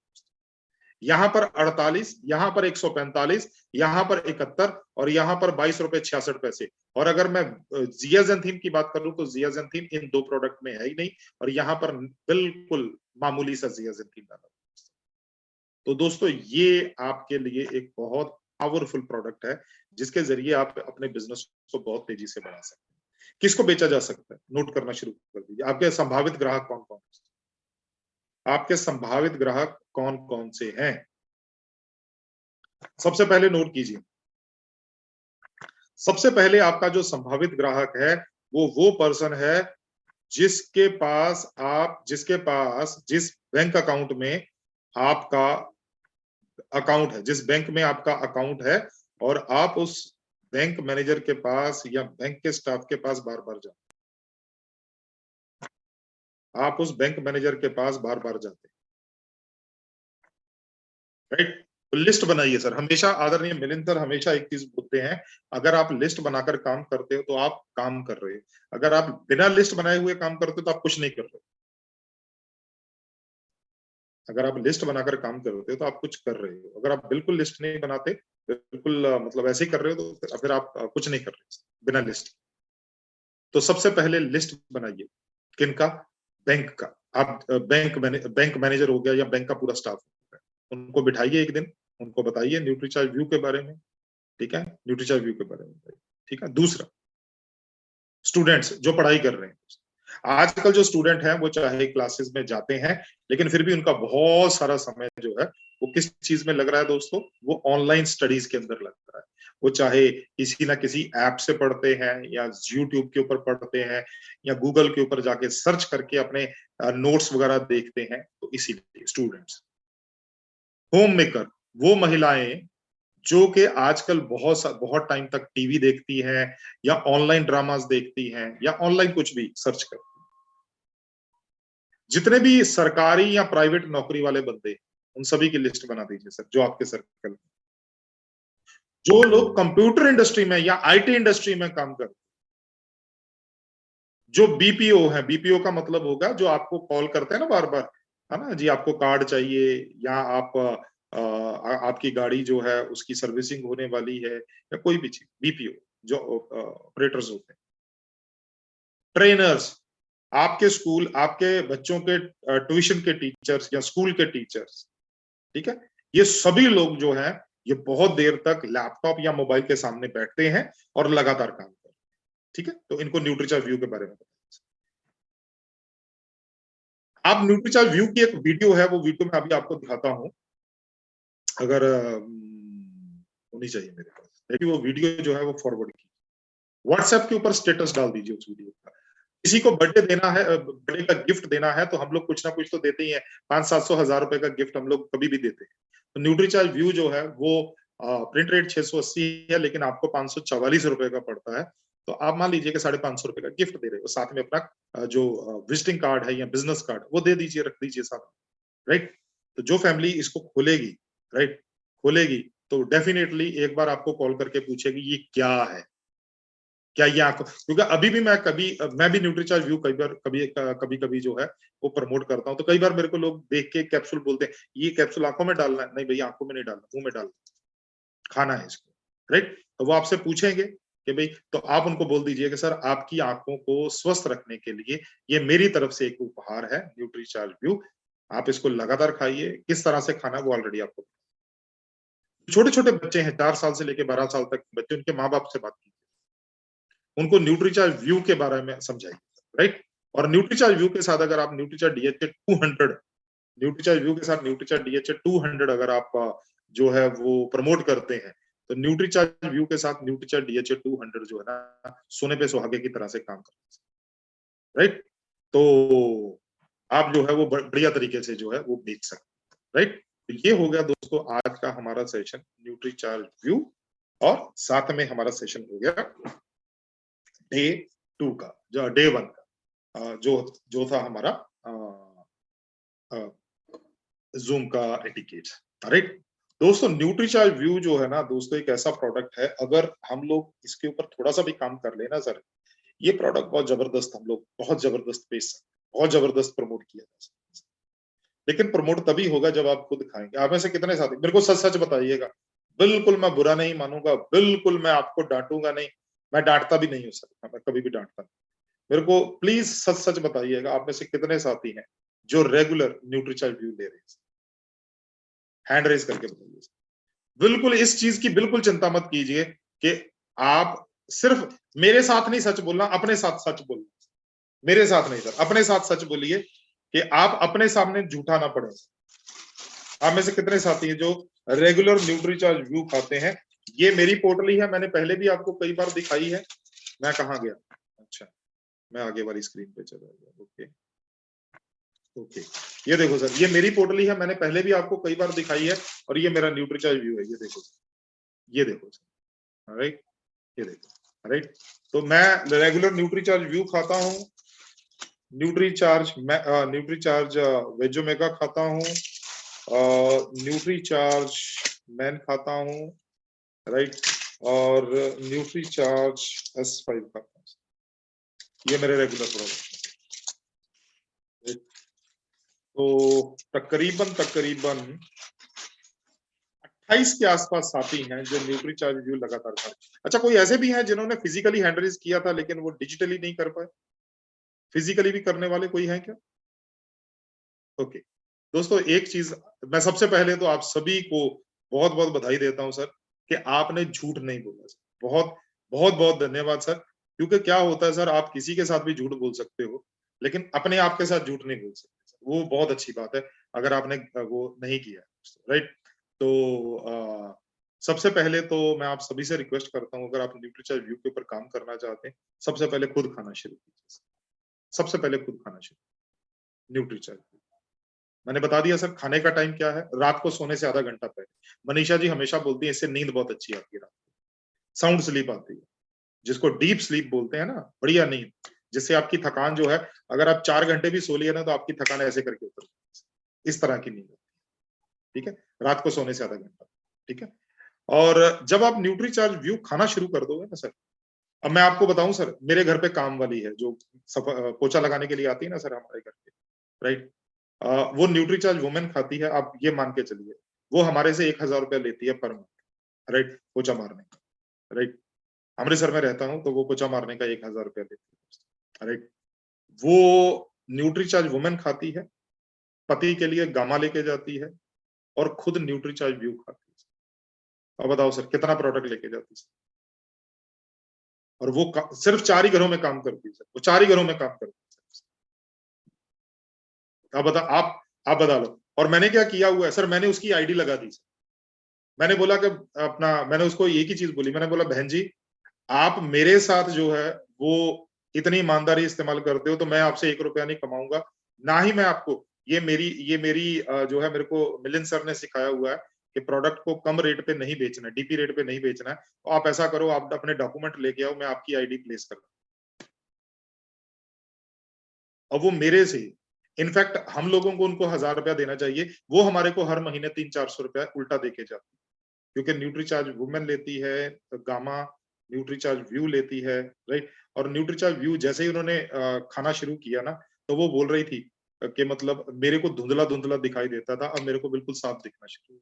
Speaker 1: यहाँ पर 48, यहाँ पर 145, यहाँ पर 71 और यहाँ पर 22 रुपए 66 पैसे। और अगर मैं जियाजेंथीन की बात करूं तो जियाजेंथीन इन 2 प्रोडक्ट में है ही नहीं, और यहाँ पर बिल्कुल मामूली सा जियाजेंथीन डाला। तो दोस्तों ये आपके लिए एक बहुत पावरफुल प्रोडक्ट है, जिसके जरिए आप अपने बिजनेस को बहुत तेजी से बढ़ा सकते हैं। किसको बेचा जा सकता है, नोट करना शुरू कर दीजिए। आपके संभावित ग्राहक कौन कौन है? आपके संभावित ग्राहक कौन कौन से हैं? सबसे पहले नोट कीजिए, सबसे पहले आपका जो संभावित ग्राहक है वो पर्सन है जिसके पास जिस बैंक अकाउंट में आपका अकाउंट है, जिस बैंक में आपका अकाउंट है, और आप उस बैंक मैनेजर के पास या बैंक के स्टाफ के पास बार बार जाते, आप उस बैंक मैनेजर के पास बार बार जाते, राइट? तो लिस्ट बनाइए सर। हमेशा आदरणीय मिलिंद सर हमेशा एक चीज बोलते हैं, अगर आप लिस्ट बनाकर काम करते हो तो आप काम कर रहे हो, अगर आप बिना लिस्ट बनाए हुए काम करते हो तो आप कुछ नहीं कर रहे। अगर आप लिस्ट बनाकर काम करते हो तो आप कुछ कर रहे हो, अगर आप बिल्कुल लिस्ट नहीं बनाते, बिल्कुल मतलब ऐसे ही कर रहे हो, तो फिर आप कुछ नहीं कर रहे बिना लिस्ट। तो सबसे पहले लिस्ट बनाइए, किनका? बैंक का। आप बैंक मैनेजर हो गया या बैंक का पूरा स्टाफ हो गया, उनको बिठाइए एक दिन, उनको बताइए न्यूट्रीचार्ज व्यू के बारे में, ठीक है? न्यूट्रीचार्ज व्यू के बारे में, ठीक है? दूसरा, स्टूडेंट्स जो पढ़ाई कर रहे हैं, आजकल जो स्टूडेंट हैं वो चाहे क्लासेस में जाते हैं, लेकिन फिर भी उनका बहुत सारा समय जो है वो किस चीज में लग रहा है दोस्तों? वो ऑनलाइन स्टडीज के अंदर लग रहा है। वो चाहे किसी ना किसी ऐप से पढ़ते हैं, या यूट्यूब के ऊपर पढ़ते हैं, या गूगल के ऊपर जाके सर्च करके अपने नोट्स वगैरह देखते हैं। तो इसीलिए स्टूडेंट्स, होम मेकर, वो महिलाएं जो कि आजकल बहुत टाइम तक टीवी देखती हैं, या ऑनलाइन ड्रामास देखती हैं, या ऑनलाइन कुछ भी सर्च करती हैं। जितने भी सरकारी या प्राइवेट नौकरी वाले बंदे, उन सभी की लिस्ट बना दीजिए सर, जो आपके सर्कल में। जो लोग कंप्यूटर इंडस्ट्री में या आईटी इंडस्ट्री में काम करते, जो बीपीओ है, बीपीओ का मतलब होगा जो आपको कॉल करते हैं ना बार बार, है ना जी, आपको कार्ड चाहिए, या आपकी गाड़ी जो है उसकी सर्विसिंग होने वाली है, या कोई भी चीज, बीपीओ जो ऑपरेटर्स होते हैं। ट्रेनर्स, आपके स्कूल, आपके बच्चों के ट्यूशन के टीचर्स या स्कूल के टीचर्स, ठीक है? ये सभी लोग जो हैं ये बहुत देर तक लैपटॉप या मोबाइल के सामने बैठते हैं और लगातार काम करते हैं, ठीक है? तो इनको न्यूट्रीचार्ज व्यू के बारे में बताइए। आप न्यूट्रीचार्ज व्यू की एक वीडियो है, वो वीडियो मैं अभी आपको दिखाता हूं, अगर होनी चाहिए मेरे पास, लेकिन वो वीडियो जो है वो फॉरवर्ड की, व्हाट्सएप के ऊपर स्टेटस डाल दीजिए उस वीडियो का। किसी को बर्थडे देना है, बर्थडे का गिफ्ट देना है, तो हम लोग कुछ ना कुछ तो देते ही हैं, 500-700 1000 रुपए का गिफ्ट हम लोग कभी भी देते हैं। तो न्यूट्रीचार्ज व्यू जो है वो प्रिंट रेट 680 है, लेकिन आपको 544 रुपए का पड़ता है। तो आप मान लीजिए कि 550 रुपए का गिफ्ट दे रहे हो, साथ में अपना जो विजिटिंग कार्ड है या बिजनेस कार्ड वो दे दीजिए, रख दीजिए साथ में, राइट? तो जो फैमिली इसको खोलेगी, राइट, खोलेगी, तो डेफिनेटली एक बार आपको कॉल करके पूछेगी ये क्या है, क्या ये आपको, क्योंकि अभी भी मैं भी न्यूट्रीचार्ज व्यू कभी जो है वो प्रमोट करता हूं, तो कई बार मेरे को लोग देख के कैप्सूल बोलते हैं, ये कैप्सूल आंखों में डालना है? नहीं भैया, आंखों में नहीं डालना, मुंह में डालना, खाना है इसको, राइट? तो वो आपसे पूछेंगे कि भाई, तो आप उनको बोल दीजिए कि सर आपकी आंखों को स्वस्थ रखने के लिए ये मेरी तरफ से एक उपहार है, न्यूट्रीचार्ज व्यू, आप इसको लगातार खाइए। किस तरह से खाना वो ऑलरेडी आपको, छोटे छोटे बच्चे हैं, 4 साल से लेकर 12 साल तक बच्चे, उनके माँ बाप से बात कीजिए, उनको न्यूट्रीचार्ज व्यू के बारे में समझाइए, राइट? और न्यूट्रीचार्ज व्यू के साथ अगर आप न्यूट्रीचार्ज डीएचए 200, न्यूट्रीचार्ज व्यू के साथ न्यूट्रीचार्ज डीएचए 200 अगर आप जो है वो प्रमोट करते हैं, तो न्यूट्रीचार्ज व्यू के साथ न्यूट्रीचार्ज डीएचए 200 जो है ना, सोने पे सुहागे की तरह से काम करते हैं, राइट? तो आप जो है वो बढ़िया तरीके से जो है वो बेच सकते हैं, राइट? तो ये हो गया दोस्तों आज का हमारा सेशन न्यूट्रीचार्ज व्यू, और साथ में हमारा सेशन हो गया डे 2 का, जो डे 1 का, जो था हमारा जूम का एटिकेट। राइट दोस्तों, न्यूट्रीचार्ज व्यू जो है ना दोस्तों, एक ऐसा प्रोडक्ट है, अगर हम लोग इसके ऊपर थोड़ा सा भी काम कर लेना सर, ये प्रोडक्ट बहुत जबरदस्त, हम लोग बहुत जबरदस्त बेच सकते, बहुत जबरदस्त प्रमोट किया जा सकता। लेकिन प्रमोट तभी होगा जब आप खुद खाएंगे। आप में से कितने साथी, मेरे को सच सच बताइएगा, बिल्कुल मैं बुरा नहीं मानूंगा, बिल्कुल मैं आपको डांटूंगा नहीं, मैं डांटता भी नहीं हो सकता, मैं कभी भी डांटता नहीं। मेरे को प्लीज सच सच बताइएगा, आप में से कितने साथी हैं जो रेगुलर न्यूट्रीचार्ज व्यू ले रहे हैं? हैंड रेज करके बताइए। बिल्कुल इस चीज की बिल्कुल चिंता मत कीजिए कि आप सिर्फ मेरे साथ नहीं सच बोलना, अपने साथ सच बोलना। मेरे साथ नहीं सर, अपने साथ सच बोलिए कि आप अपने सामने झूठा ना पड़े। आप में से कितने साथी हैं जो रेगुलर न्यूट्रीचार्ज व्यू खाते हैं? ये मेरी पोर्टली है, मैंने पहले भी आपको कई बार दिखाई है। मैं कहाँ गया? अच्छा, मैं आगे वाली स्क्रीन पे चला गया। ओके ओके, ये देखो सर, ये मेरी पोर्टली है, मैंने पहले भी आपको कई बार दिखाई है, और ये मेरा न्यूट्रीचार्ज व्यू है। ये देखो सर, ये देखो सर, राइट, ये देखो, राइट। तो मैं रेगुलर न्यूट्रीचार्ज व्यू खाता हूँ, न्यूट्रीचार्ज वेज ओमेगा खाता हूँ, न्यूट्रीचार्ज मैन खाता हूँ, राइट, और न्यूट्रीचार्ज S5 खाता हूँ। ये मेरे रेगुलर प्रोडक्ट। तो तकरीबन 28 के आसपास साथी हैं जो न्यूट्रीचार्ज व्यू लगातार कर। अच्छा, कोई ऐसे भी हैं जिन्होंने फिजिकली हैंड रेज किया था लेकिन वो डिजिटली नहीं कर पाए? फिजिकली भी करने वाले कोई हैं क्या? ओके दोस्तों, एक चीज मैं सबसे पहले तो आप सभी को बहुत बहुत बधाई देता हूं सर कि आपने झूठ नहीं बोला सर। बहुत बहुत बहुत धन्यवाद सर, क्योंकि क्या होता है सर, आप किसी के साथ भी झूठ बोल सकते हो लेकिन अपने आप के साथ झूठ नहीं बोल सकते। वो बहुत अच्छी बात है अगर आपने वो नहीं किया, राइट। तो सबसे पहले तो मैं आप सभी से रिक्वेस्ट करता हूं, अगर आप न्यूट्रीचार्ज व्यू के ऊपर काम करना चाहते हैं, सबसे पहले खुद खाना शुरू कीजिए। सबसे पहले खुद खाना शुरू। न्यूट्रीचार्ज मैंने बता दिया सर, खाने का टाइम क्या है, रात को सोने से आधा घंटा पहले। मनीषा जी हमेशा बोलती है इससे नींद बहुत अच्छी आती है, रात को साउंड स्लीप आती है, जिसको डीप स्लीप बोलते हैं ना, बढ़िया नींद, जिससे आपकी थकान जो है, अगर आप 4 घंटे भी सो लिए ना तो आपकी थकान ऐसे करके उतर, इस तरह की नींद, ठीक है, रात को सोने से आधा घंटा, ठीक है। और जब आप न्यूट्रीचार्ज व्यू खाना शुरू कर दोगे ना सर, अब मैं आपको बताऊं सर, मेरे घर पे काम वाली है जो पोछा लगाने के लिए आती है ना सर हमारे घर पे, राइट, वो न्यूट्रीचार्ज वुमेन खाती है। आप ये मान के चलिए वो हमारे से 1000 रुपया लेती है पर मंथ, राइट, पोछा मारने का, राइट। अमृतसर में रहता हूं तो वो पोछा मारने का 1000 रुपया लेती है, राइट। वो न्यूट्रीचार्ज वुमेन खाती है, पति के लिए गामा लेके जाती है, और खुद न्यूट्रीचार्ज व्यू खाती है। अब बताओ सर कितना प्रोडक्ट लेके जाती है, और वो सिर्फ 4 ही घरों में काम करती है सर, वो 4 ही घरों में काम करती है। आप बता लो। और मैंने क्या किया हुआ है सर, मैंने उसकी आईडी लगा दी सर। मैंने बोला कि मैंने उसको एक ही चीज बोली, मैंने बोला बहन जी आप मेरे साथ जो है वो इतनी ईमानदारी इस्तेमाल करते हो तो मैं आपसे 1 रुपया नहीं कमाऊंगा, ना ही मैं आपको, ये मेरी जो है, मेरे को मिलिंद सर ने सिखाया हुआ है कि प्रोडक्ट को कम रेट पे नहीं बेचना है, डीपी रेट पे नहीं बेचना है। तो आप ऐसा करो, आप अपने डॉक्यूमेंट लेके आओ, मैं आपकी आईडी प्लेस कर दूं। और वो मेरे से, इनफैक्ट हम लोगों को उनको 1000 रुपया देना चाहिए, वो हमारे को हर महीने 300-400 रुपया उल्टा देके जाती है, क्योंकि न्यूट्रीचार्ज वुमेन लेती है गामा, न्यूट्रीचार्ज व्यू लेती है, राइट। और न्यूट्रीचार्ज व्यू जैसे ही उन्होंने खाना शुरू किया ना, तो वो बोल रही थी कि मतलब मेरे को धुंधला धुंधला दिखाई देता था, अब मेरे को बिल्कुल साफ दिखना शुरू।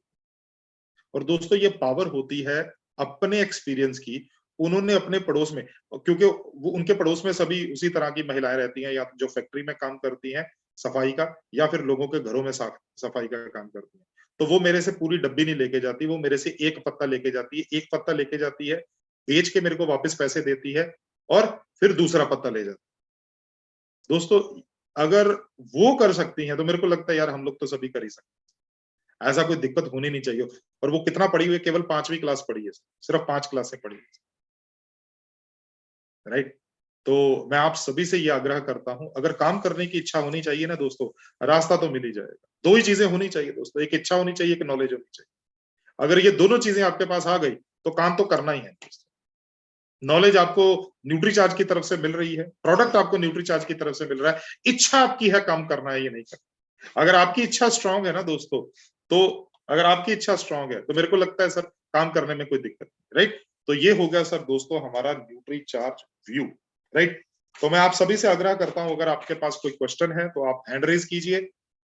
Speaker 1: और दोस्तों ये पावर होती है अपने एक्सपीरियंस की। उन्होंने अपने पड़ोस में, क्योंकि वो उनके पड़ोस में सभी उसी तरह की महिलाएं रहती हैं, या जो फैक्ट्री में काम करती हैं सफाई का, या फिर लोगों के घरों में सफाई का काम करती हैं, तो वो मेरे से पूरी डब्बी नहीं लेके जाती, वो मेरे से एक पत्ता लेके जाती है। एक पत्ता लेके जाती है, बेच के मेरे को वापस पैसे देती है, और फिर दूसरा पत्ता ले जाती है। दोस्तों अगर वो कर सकती हैं तो मेरे को लगता है यार हम लोग तो सभी कर ही सकते हैं, ऐसा कोई दिक्कत होनी नहीं चाहिए। और वो कितना पढ़ी हुई है, केवल 5वीं क्लास पढ़ी है, सिर्फ 5 क्लासें पढ़ी है, राइट। तो मैं आप सभी से ये आग्रह करता हूं, अगर काम करने की इच्छा होनी चाहिए ना दोस्तों, रास्ता तो मिल ही जाएगा। दो ही चीजें होनी चाहिए दोस्तों, एक इच्छा होनी चाहिए, एक नॉलेज होनी चाहिए। अगर ये दोनों चीजें आपके पास आ गई तो काम तो करना ही है दोस्तों। नॉलेज आपको न्यूट्रीचार्ज की तरफ से मिल रही है, प्रोडक्ट आपको न्यूट्रीचार्ज की तरफ से मिल रहा है, इच्छा आपकी है काम करना है, ये नहीं करना। अगर आपकी इच्छा स्ट्रांग है ना दोस्तों, तो अगर आपकी इच्छा स्ट्रांग है तो मेरे को लगता है सर काम करने में कोई दिक्कत नहीं, राइट। तो ये हो गया सर दोस्तों हमारा न्यूट्रीचार्ज व्यू, राइट। तो मैं आप सभी से आग्रह करता हूं, अगर आपके पास कोई क्वेश्चन है तो आप हैंड रेज कीजिए,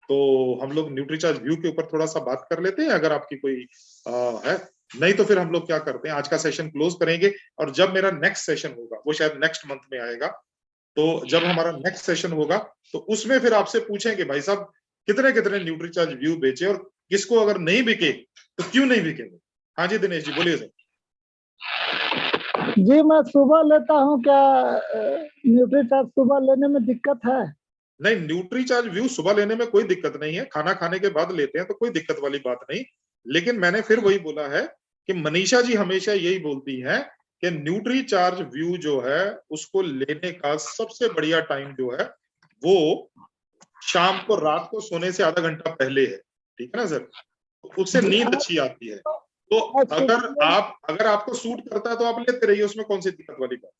Speaker 1: तो हम लोग न्यूट्रीचार्ज व्यू के ऊपर थोड़ा सा बात कर लेते हैं, अगर आपकी कोई है। नहीं तो फिर हम लोग क्या करते हैं, आज का सेशन क्लोज करेंगे, और जब मेरा नेक्स्ट सेशन होगा वो शायद नेक्स्ट मंथ में आएगा, तो जब हमारा नेक्स्ट सेशन होगा तो उसमें फिर आपसे पूछेंगे भाई साहब कितने कितने न्यूट्रीचार्ज व्यू बेचे, और किसको अगर नहीं बिके तो क्यों नहीं बिकेंगे। हाँ जी दिनेश जी बोलिए सर।
Speaker 14: जी मैं सुबह लेता हूँ, क्या न्यूट्रीचार्ज सुबह लेने में दिक्कत है?
Speaker 1: नहीं, न्यूट्रीचार्ज व्यू सुबह लेने में कोई दिक्कत नहीं है, खाना खाने के बाद लेते हैं तो कोई दिक्कत वाली बात नहीं। लेकिन मैंने फिर वही बोला है कि मनीषा जी हमेशा यही बोलती है कि न्यूट्रीचार्ज व्यू जो है उसको लेने का सबसे बढ़िया टाइम जो है वो शाम को, रात को सोने से आधा घंटा पहले है, ठीक है ना सर। उससे नींद अच्छी आती है। तो अगर आपको सूट करता है तो आप लेते रहिए, उसमें कौन सी दिक्कत वाली बात।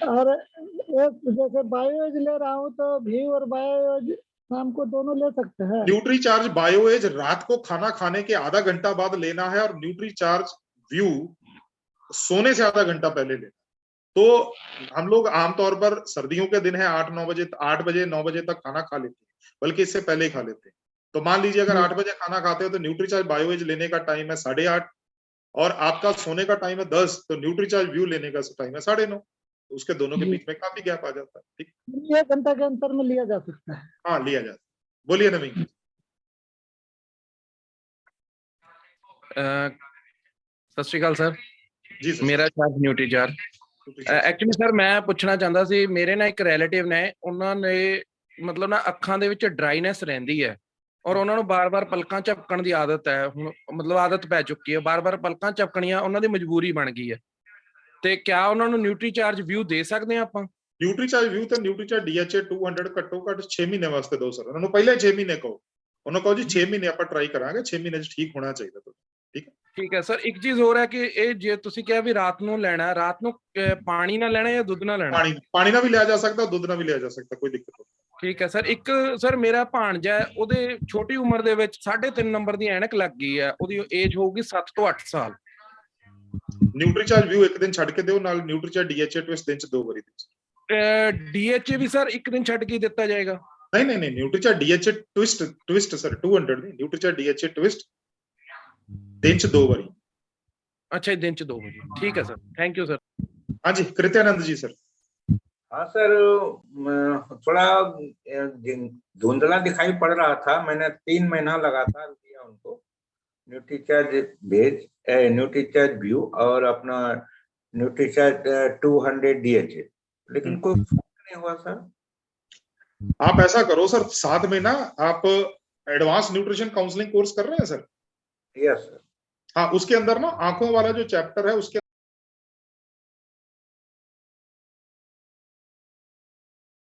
Speaker 14: और एक जैसे बायोएज ले रहा हूँ तो व्यू और बायोएज शाम को दोनों ले सकते हैं?
Speaker 1: न्यूट्रीचार्ज बायोएज रात को खाना खाने के आधा घंटा बाद लेना है, और न्यूट्रीचार्ज व्यू सोने से आधा घंटा पहले लेना। तो हम लोग आमतौर पर सर्दियों के दिन है 8 बजे 9 बजे तक खाना खा लेते हैं, बल्कि इससे पहले ही खा लेते हैं। तो मान लीजिए अगर 8 बजे खाना खाते हो तो न्यूट्रीचार्ज बायोएज लेने का टाइम है 8:30, और आपका सोने का टाइम है 10, तो न्यूट्रीचार्ज व्यू लेने का टाइम है 9:30। उसके दोनों के बीच में काफी गैप आ जाता है, ठीक।
Speaker 14: 1 घंटा के अंतर में लिया जा सकता है।
Speaker 1: हाँ लिया जाता है। बोलिए नवीन।
Speaker 15: सत श्री अकाल सर
Speaker 1: जी सर।
Speaker 15: मेरा चार्ज न्यूट्रीचार्ज एक्चुअली सर मैं ਪੁੱਛਣਾ ਚਾਹੁੰਦਾ ਸੀ, ਮੇਰੇ ਨਾਲ ਇੱਕ ਰਿਲੇਟਿਵ ਨੇ, ਉਹਨਾਂ ਨੇ ਮਤਲਬ ਨਾ ਅੱਖਾਂ ਦੇ ਵਿੱਚ ਡਰਾਈਨੈਸ ਰਹਿੰਦੀ ਹੈ, ਔਰ ਉਹਨਾਂ ਨੂੰ ਬਾਰ-ਬਾਰ ਪਲਕਾਂ ਝਪਕਣ ਦੀ ਆਦਤ ਹੈ, ਹੁਣ ਮਤਲਬ ਆਦਤ ਪੈ ਚੁੱਕੀ ਹੈ, ਬਾਰ-ਬਾਰ ਪਲਕਾਂ ਝਪਕਣੀਆਂ ਉਹਨਾਂ ਦੀ ਮਜਬੂਰੀ ਬਣ ਗਈ ਹੈ। ਤੇ ਕਿਆ ਉਹਨਾਂ ਨੂੰ ਨਿਊਟਰੀਚਾਰਜ ਵਿਊ ਦੇ ਸਕਦੇ ਆ ਆਪਾਂ?
Speaker 1: ਨਿਊਟਰੀਚਾਰਜ ਵਿਊ ਤੇ ਨਿਊਟਰੀਚਾਰਜ DHA 200 ਘੱਟੋ ਘੱਟ 6 ਮਹੀਨੇ ਵਾਸਤੇ ਦਿਓ ਸਰ। ਉਹਨਾਂ ਨੂੰ ਪਹਿਲੇ 6 ਮਹੀਨੇ ਕਹੋ, ਉਹਨਾਂ ਕਹੋ ਜੀ 6 ਮਹੀਨੇ ਆਪਾਂ ਟਰਾਈ ਕਰਾਂਗੇ, 6 ਮਹੀਨੇ ਚ ਠੀਕ ਹੋਣਾ ਚਾਹੀਦਾ ਤੁਹਾਡਾ, ਠੀਕ ਹੈ।
Speaker 15: ਠੀਕ ਹੈ ਸਰ। ਇੱਕ ਚੀਜ਼ ਹੋਰ ਹੈ ਕਿ ਇਹ ਜੇ ਤੁਸੀਂ ਕਿਹਾ ਵੀ ਰਾਤ ਨੂੰ ਲੈਣਾ, ਰਾਤ ਨੂੰ ਪਾਣੀ ਨਾਲ ਲੈਣਾ ਜਾਂ ਦੁੱਧ ਨਾਲ ਲੈਣਾ?
Speaker 1: ਪਾਣੀ ਨਾਲ ਵੀ ਲਿਆ ਜਾ ਸਕਦਾ, ਦੁੱਧ ਨਾਲ ਵੀ ਲਿਆ ਜਾ ਸਕਦਾ, ਕੋਈ ਦਿੱਕਤ ਨਹੀਂ।
Speaker 15: ਠੀਕ ਹੈ ਸਰ। ਇੱਕ ਸਰ ਮੇਰਾ ਭਾਣਜਾ, ਉਹਦੇ ਛੋਟੀ ਉਮਰ ਦੇ ਵਿੱਚ 3.5 ਨੰਬਰ ਦੀ ਐਨਕ ਲੱਗ ਗਈ ਹੈ, ਉਹਦੀ ਏਜ ਹੋਊਗੀ 7 ਤੋਂ 8 ਸਾਲ।
Speaker 1: ਨਿਊਟਰੀਚਾਰਜ ਵਿਊ ਇੱਕ ਦਿਨ ਛੱਡ ਕੇ ਦਿਓ, ਨਾਲ ਨਿਊਟਰੀਚਾਰਜ DHA ਟਵਿਸਟ ਦਿਨ ਚ 2 ਵਾਰੀ ਦਿਓ।
Speaker 15: DHA ਵੀ ਸਰ ਇੱਕ ਦਿਨ ਛੱਡ ਕੇ ਦਿੱਤਾ ਜਾਏਗਾ?
Speaker 1: ਨਹੀਂ ਨਹੀਂ ਨਹੀਂ, ਨਿਊਟਰੀਚਾਰਜ DHA ਟਵਿਸਟ ਸਰ 200 ਨਹੀਂ, ਨਿਊਟਰੀਚਾਰਜ DHA ਟਵਿਸਟ दिन च 2 बारी।
Speaker 15: अच्छा दिन च 2 बारी, ठीक है सर, थैंक यू सर।
Speaker 1: हाँ जी कृत्यानंद जी सर।
Speaker 16: हाँ सर, थोड़ा धुंधला दिखाई पड़ रहा था, मैंने 3 महीना लगातार दिया उनको न्यूट्रीचार्ज भेज, न्यूट्रीचार्ज व्यू और अपना न्यूट्रीचार्ज 200 DHA, लेकिन कोई फर्क नहीं हुआ सर।
Speaker 1: आप ऐसा करो सर, साथ में ना आप एडवांस न्यूट्रिशन काउंसलिंग कोर्स कर रहे हैं सर?
Speaker 16: Yes sir.
Speaker 1: हाँ, उसके अंदर ना आंखों वाला जो चैप्टर है उसके